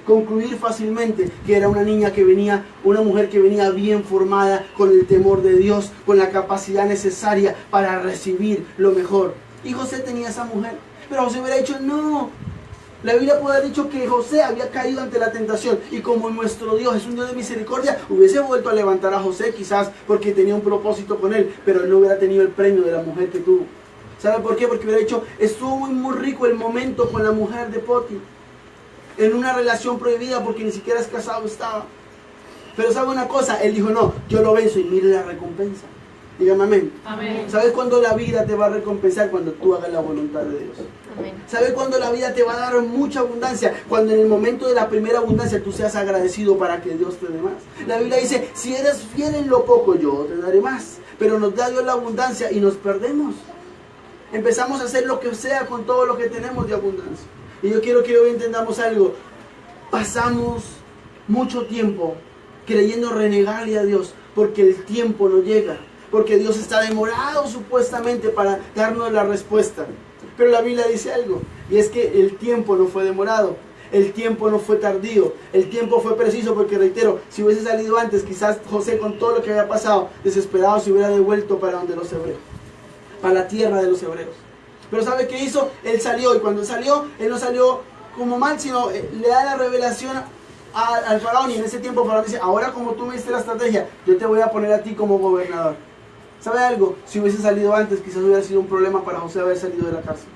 Speaker 1: concluir fácilmente que era una niña que venía, una mujer que venía bien formada, con el temor de Dios, con la capacidad necesaria para recibir lo mejor. Y José tenía esa mujer, pero José hubiera dicho no. La Biblia puede haber dicho que José había caído ante la tentación y como nuestro Dios es un Dios de misericordia, hubiese vuelto a levantar a José quizás porque tenía un propósito con él, pero él no hubiera tenido el premio de la mujer que tuvo. ¿Sabe por qué? Porque hubiera dicho, estuvo muy rico el momento con la mujer de Poti, en una relación prohibida porque ni siquiera es casado estaba. Pero ¿sabe una cosa? Él dijo, no, yo lo venzo y mire la recompensa. Dígame amén.
Speaker 2: Amén.
Speaker 1: ¿Sabes cuándo la vida te va a recompensar? Cuando tú hagas la voluntad de Dios.
Speaker 2: Amén.
Speaker 1: ¿Sabes cuándo la vida te va a dar mucha abundancia? Cuando en el momento de la primera abundancia tú seas agradecido para que Dios te dé más. La Biblia dice, si eres fiel en lo poco, yo te daré más. Pero nos da Dios la abundancia y nos perdemos. Empezamos a hacer lo que sea con todo lo que tenemos de abundancia. Y yo quiero que hoy entendamos algo. Pasamos mucho tiempo creyendo renegarle a Dios porque el tiempo no llega. Porque Dios está demorado supuestamente para darnos la respuesta. Pero la Biblia dice algo. Y es que el tiempo no fue demorado. El tiempo no fue tardío. El tiempo fue preciso porque, reitero, si hubiese salido antes, quizás José con todo lo que había pasado, desesperado, se hubiera devuelto para donde los hebreos. Para la tierra de los hebreos. Pero ¿sabe qué hizo? Él salió, y cuando salió, él no salió como mal, sino le da la revelación al faraón, y en ese tiempo el faraón dice, ahora como tú me diste la estrategia, yo te voy a poner a ti como gobernador. ¿Sabe algo? Si hubiese salido antes, quizás hubiera sido un problema para José haber salido de la cárcel.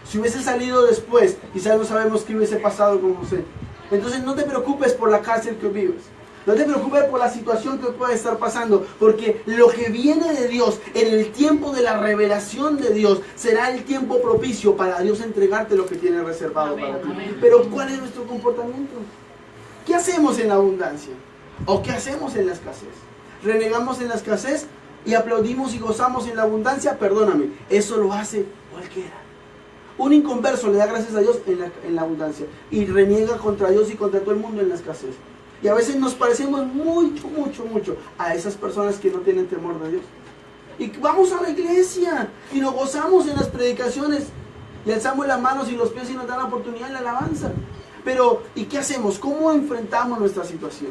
Speaker 1: Si hubiese salido después, quizás no sabemos qué hubiese pasado con José. Entonces no te preocupes por la cárcel que vives. No te preocupes por la situación que puede estar pasando, porque lo que viene de Dios, en el tiempo de la revelación de Dios, será el tiempo propicio para Dios entregarte lo que tiene reservado para ti. Pero ¿cuál es nuestro comportamiento? ¿Qué hacemos en la abundancia? ¿O qué hacemos en la escasez? ¿Renegamos en la escasez y aplaudimos y gozamos en la abundancia? Perdóname, eso lo hace cualquiera. Un inconverso le da gracias a Dios en la abundancia y reniega contra Dios y contra todo el mundo en la escasez. Y a veces nos parecemos mucho a esas personas que no tienen temor de Dios. Y vamos a la iglesia y nos gozamos en las predicaciones y alzamos las manos y los pies y nos dan la oportunidad en la alabanza. Pero, ¿y qué hacemos? ¿Cómo enfrentamos nuestra situación?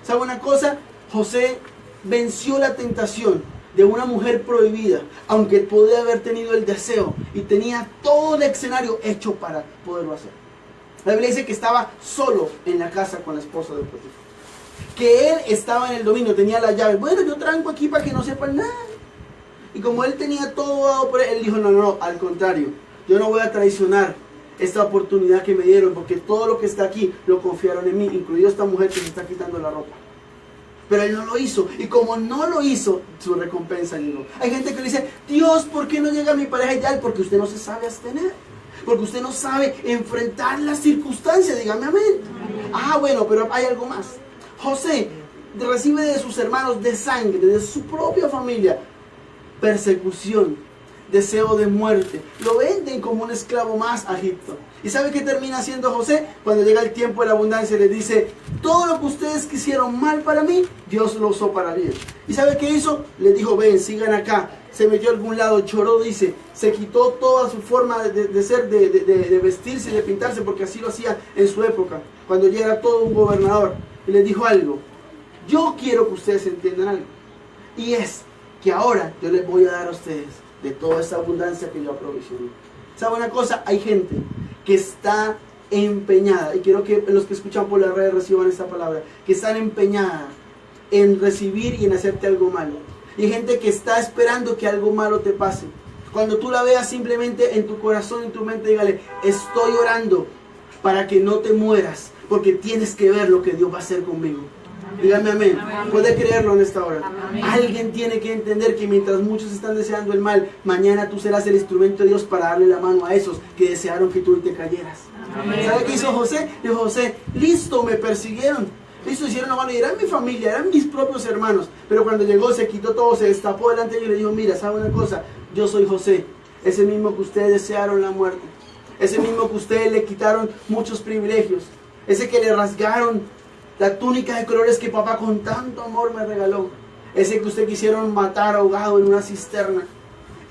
Speaker 1: ¿Sabe una cosa? José venció la tentación de una mujer prohibida, aunque podía haber tenido el deseo y tenía todo el escenario hecho para poderlo hacer. La Biblia dice que estaba solo en la casa con la esposa de Potifar. Que él estaba en el dominio, tenía la llave. Bueno, yo tranco aquí para que no sepan nada. Y como él tenía todo dado por él, dijo, no, al contrario. Yo no voy a traicionar esta oportunidad que me dieron, porque todo lo que está aquí lo confiaron en mí, incluido esta mujer que se está quitando la ropa. Pero él no lo hizo. Y como no lo hizo, su recompensa llegó. Hay gente que le dice, Dios, ¿por qué no llega mi pareja ideal? Porque usted no se sabe abstener. Porque usted no sabe enfrentar las circunstancias. Dígame amén. Ah, bueno, pero hay algo más. José recibe de sus hermanos de sangre, de su propia familia, persecución, deseo de muerte. Lo venden como un esclavo más a Egipto. ¿Y sabe qué termina haciendo José? Cuando llega el tiempo de la abundancia, le dice, todo lo que ustedes quisieron mal para mí, Dios lo usó para bien. ¿Y sabe qué hizo? Le dijo, ven, sigan acá. Se metió a algún lado, lloró, dice, se quitó toda su forma de ser, de vestirse y de pintarse, porque así lo hacía en su época, cuando ya era todo un gobernador. Y les dijo algo, yo quiero que ustedes entiendan algo. Y es que ahora yo les voy a dar a ustedes de toda esa abundancia que yo aprovisioné. ¿Sabe una cosa? Hay gente que está empeñada, y quiero que los que escuchan por la red reciban esta palabra, que están empeñadas en recibir y en hacerte algo malo. Y hay gente que está esperando que algo malo te pase. Cuando tú la veas, simplemente en tu corazón, en tu mente, dígale, estoy orando para que no te mueras, porque tienes que ver lo que Dios va a hacer conmigo. Dígame amén. ¿Puede creerlo en esta hora? Amén. Alguien tiene que entender que mientras muchos están deseando el mal, mañana tú serás el instrumento de Dios para darle la mano a esos que desearon que tú te cayeras. Amén. ¿Sabe qué hizo José? Dijo José, listo, me persiguieron. Listo, hicieron la mano y eran mi familia, eran mis propios hermanos. Pero cuando llegó, se quitó todo, se destapó delante de ellos y le dijo, mira, ¿sabe una cosa? Yo soy José, ese mismo que ustedes desearon la muerte. Ese mismo que ustedes le quitaron muchos privilegios. Ese que le rasgaron la túnica de colores que papá con tanto amor me regaló. Ese que ustedes quisieron matar ahogado en una cisterna.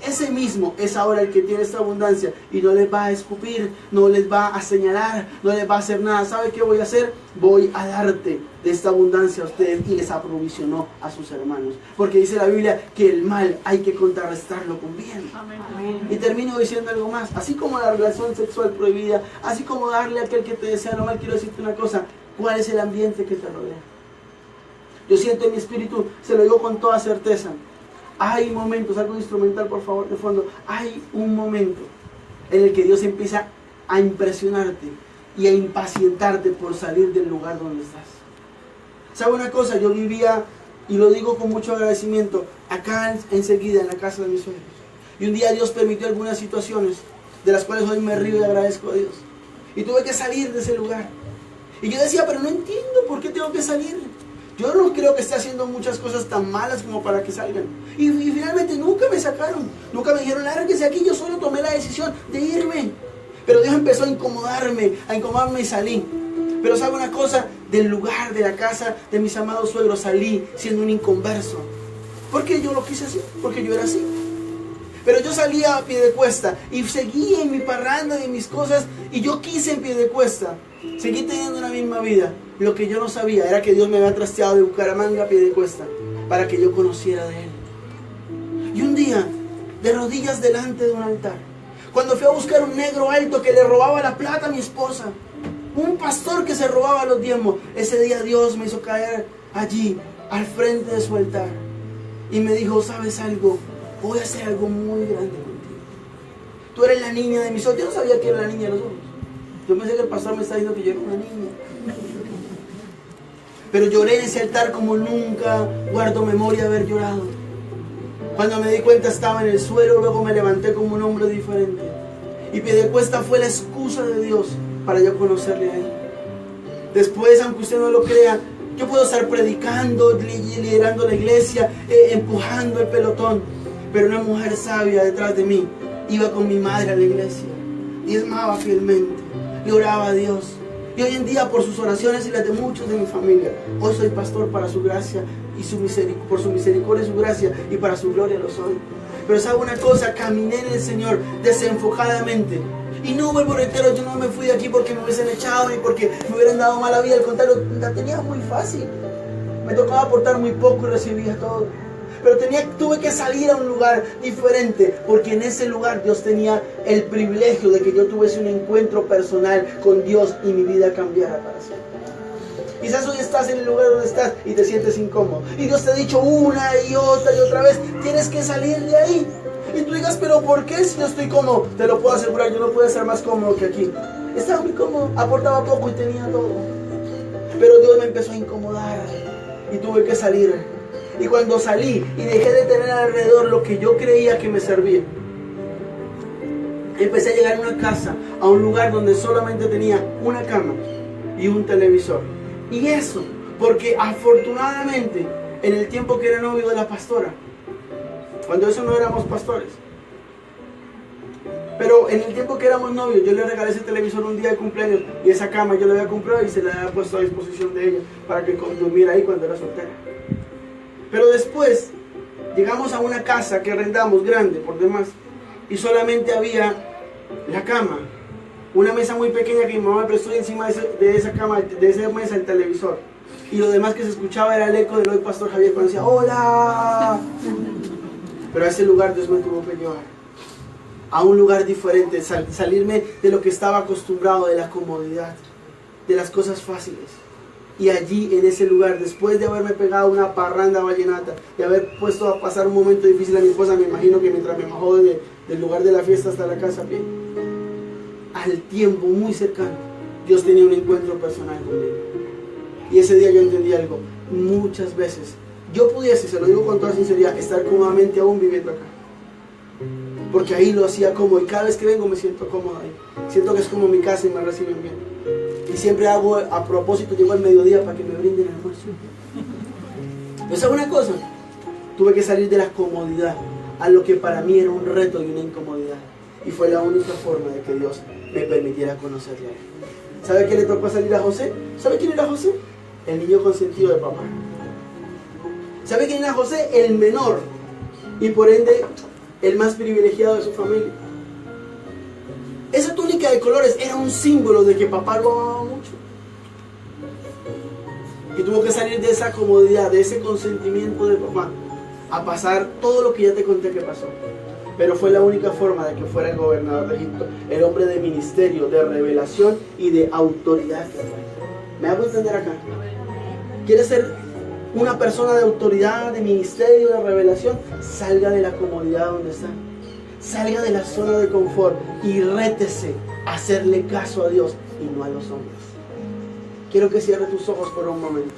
Speaker 1: Ese mismo es ahora el que tiene esta abundancia y no les va a escupir, no les va a señalar, no les va a hacer nada. ¿Sabe qué voy a hacer? Voy a darte de esta abundancia a ustedes, y les aprovisionó a sus hermanos. Porque dice la Biblia que el mal hay que contrarrestarlo con bien. Amén. Y termino diciendo algo más. Así como la relación sexual prohibida, así como darle a aquel que te desea lo mal, quiero decirte una cosa. ¿Cuál es el ambiente que te rodea? Yo siento en mi espíritu, se lo digo con toda certeza. Hay momentos, algo instrumental por favor de fondo, hay un momento en el que Dios empieza a impresionarte y a impacientarte por salir del lugar donde estás. ¿Sabe una cosa? Yo vivía, y lo digo con mucho agradecimiento, acá enseguida en la casa de mis suegros. Y un día Dios permitió algunas situaciones de las cuales hoy me río y agradezco a Dios. Y tuve que salir de ese lugar. Y yo decía, pero no entiendo por qué tengo que salir. Yo no creo que esté haciendo muchas cosas tan malas como para que salgan. Y finalmente nunca me sacaron. Nunca me dijeron, lárguese aquí. Yo solo tomé la decisión de irme. Pero Dios empezó a incomodarme y salí. Pero ¿sabe una cosa? Del lugar, de la casa de mis amados suegros salí siendo un inconverso. Porque yo lo quise así, porque yo era así. Pero yo salía a pie de cuesta y seguí en mi parranda y en mis cosas, y yo quise en pie de cuesta. Seguí teniendo la misma vida. Lo que yo no sabía era que Dios me había trasteado de Bucaramanga a pie de cuesta para que yo conociera de Él. Y un día, de rodillas delante de un altar, cuando fui a buscar un negro alto que le robaba la plata a mi esposa, un pastor que se robaba los diezmos, ese día Dios me hizo caer allí, al frente de su altar, y me dijo, ¿sabes algo? Voy a hacer algo muy grande contigo. Tú eres la niña de mis ojos. Yo no sabía que era la niña de los ojos. Yo pensé que el pastor me estaba diciendo que yo era una niña. Pero lloré en ese altar como nunca guardo memoria de haber llorado. Cuando me di cuenta estaba en el suelo, luego me levanté como un hombre diferente. Y pie de cuesta fue la excusa de Dios para yo conocerle a Él. Después, aunque usted no lo crea, yo puedo estar predicando, liderando la iglesia, empujando el pelotón. Pero una mujer sabia detrás de mí iba con mi madre a la iglesia, diezmaba fielmente, le oraba a Dios. Y hoy en día, por sus oraciones y las de muchos de mi familia, hoy soy pastor para su gracia y por su misericordia y su gracia, y para su gloria lo soy. Pero sabe una cosa, caminé en el Señor desenfocadamente. Y no vuelvo, reitero, yo no me fui de aquí porque me hubiesen echado ni porque me hubieran dado mala vida. Al contrario, la tenía muy fácil. Me tocaba aportar muy poco y recibía todo. Pero tuve que salir a un lugar diferente, porque en ese lugar Dios tenía el privilegio de que yo tuviese un encuentro personal con Dios y mi vida cambiara para siempre. Quizás hoy estás en el lugar donde estás y te sientes incómodo. Y Dios te ha dicho una y otra vez, tienes que salir de ahí. Y tú digas, pero ¿por qué si yo estoy cómodo? Te lo puedo asegurar, yo no puedo estar más cómodo que aquí. Estaba muy cómodo, aportaba poco y tenía todo. Pero Dios me empezó a incomodar. y tuve que salir. Y cuando salí y dejé de tener alrededor lo que yo creía que me servía, empecé a llegar a una casa, a un lugar donde solamente tenía una cama y un televisor. Y eso, porque afortunadamente, en el tiempo que era novio de la pastora, cuando eso no éramos pastores, pero en el tiempo que éramos novios, yo le regalé ese televisor un día de cumpleaños y esa cama yo la había comprado y se la había puesto a disposición de ella para que durmiera ahí cuando era soltera. Pero después llegamos a una casa que arrendamos grande por demás y solamente había la cama, una mesa muy pequeña que mi mamá me prestó y encima de esa cama, de esa mesa, el televisor. Y lo demás que se escuchaba era el eco del hoy pastor Javier cuando decía ¡hola! Pero a ese lugar Dios me tuvo que llevar, a un lugar diferente, salirme de lo que estaba acostumbrado, de la comodidad, de las cosas fáciles. Y allí, en ese lugar, después de haberme pegado una parranda vallenata y haber puesto a pasar un momento difícil a mi esposa, me imagino que mientras me bajó del lugar de la fiesta hasta la casa a pie, al tiempo muy cercano, Dios tenía un encuentro personal conmigo. Y ese día yo entendí algo. Muchas veces yo pudiese, se lo digo con toda sinceridad, estar cómodamente aún viviendo acá, porque ahí lo hacía cómodo y cada vez que vengo me siento cómodo ahí. Siento que es como mi casa y me reciben bien. Y siempre hago a propósito, llego al mediodía para que me brinden el almuerzo. Pero ¿sabe una cosa? Tuve que salir de la comodidad a lo que para mí era un reto y una incomodidad. Y fue la única forma de que Dios me permitiera conocerle a él. ¿Sabe qué le tocó salir a José? ¿Sabe quién era José? El niño consentido de papá. ¿Sabe quién era José? El menor y por ende el más privilegiado de su familia. Esa túnica de colores era un símbolo de que papá lo amaba mucho. Y tuvo que salir de esa comodidad, de ese consentimiento de papá, a pasar todo lo que ya te conté que pasó. Pero fue la única forma de que fuera el gobernador de Egipto, el hombre de ministerio, de revelación y de autoridad. ¿Me hago entender acá? ¿Quieres ser una persona de autoridad, de ministerio, de revelación? Salga de la comodidad donde está. Salga de la zona de confort y rétese a hacerle caso a Dios y no a los hombres. Quiero que cierre tus ojos por un momento.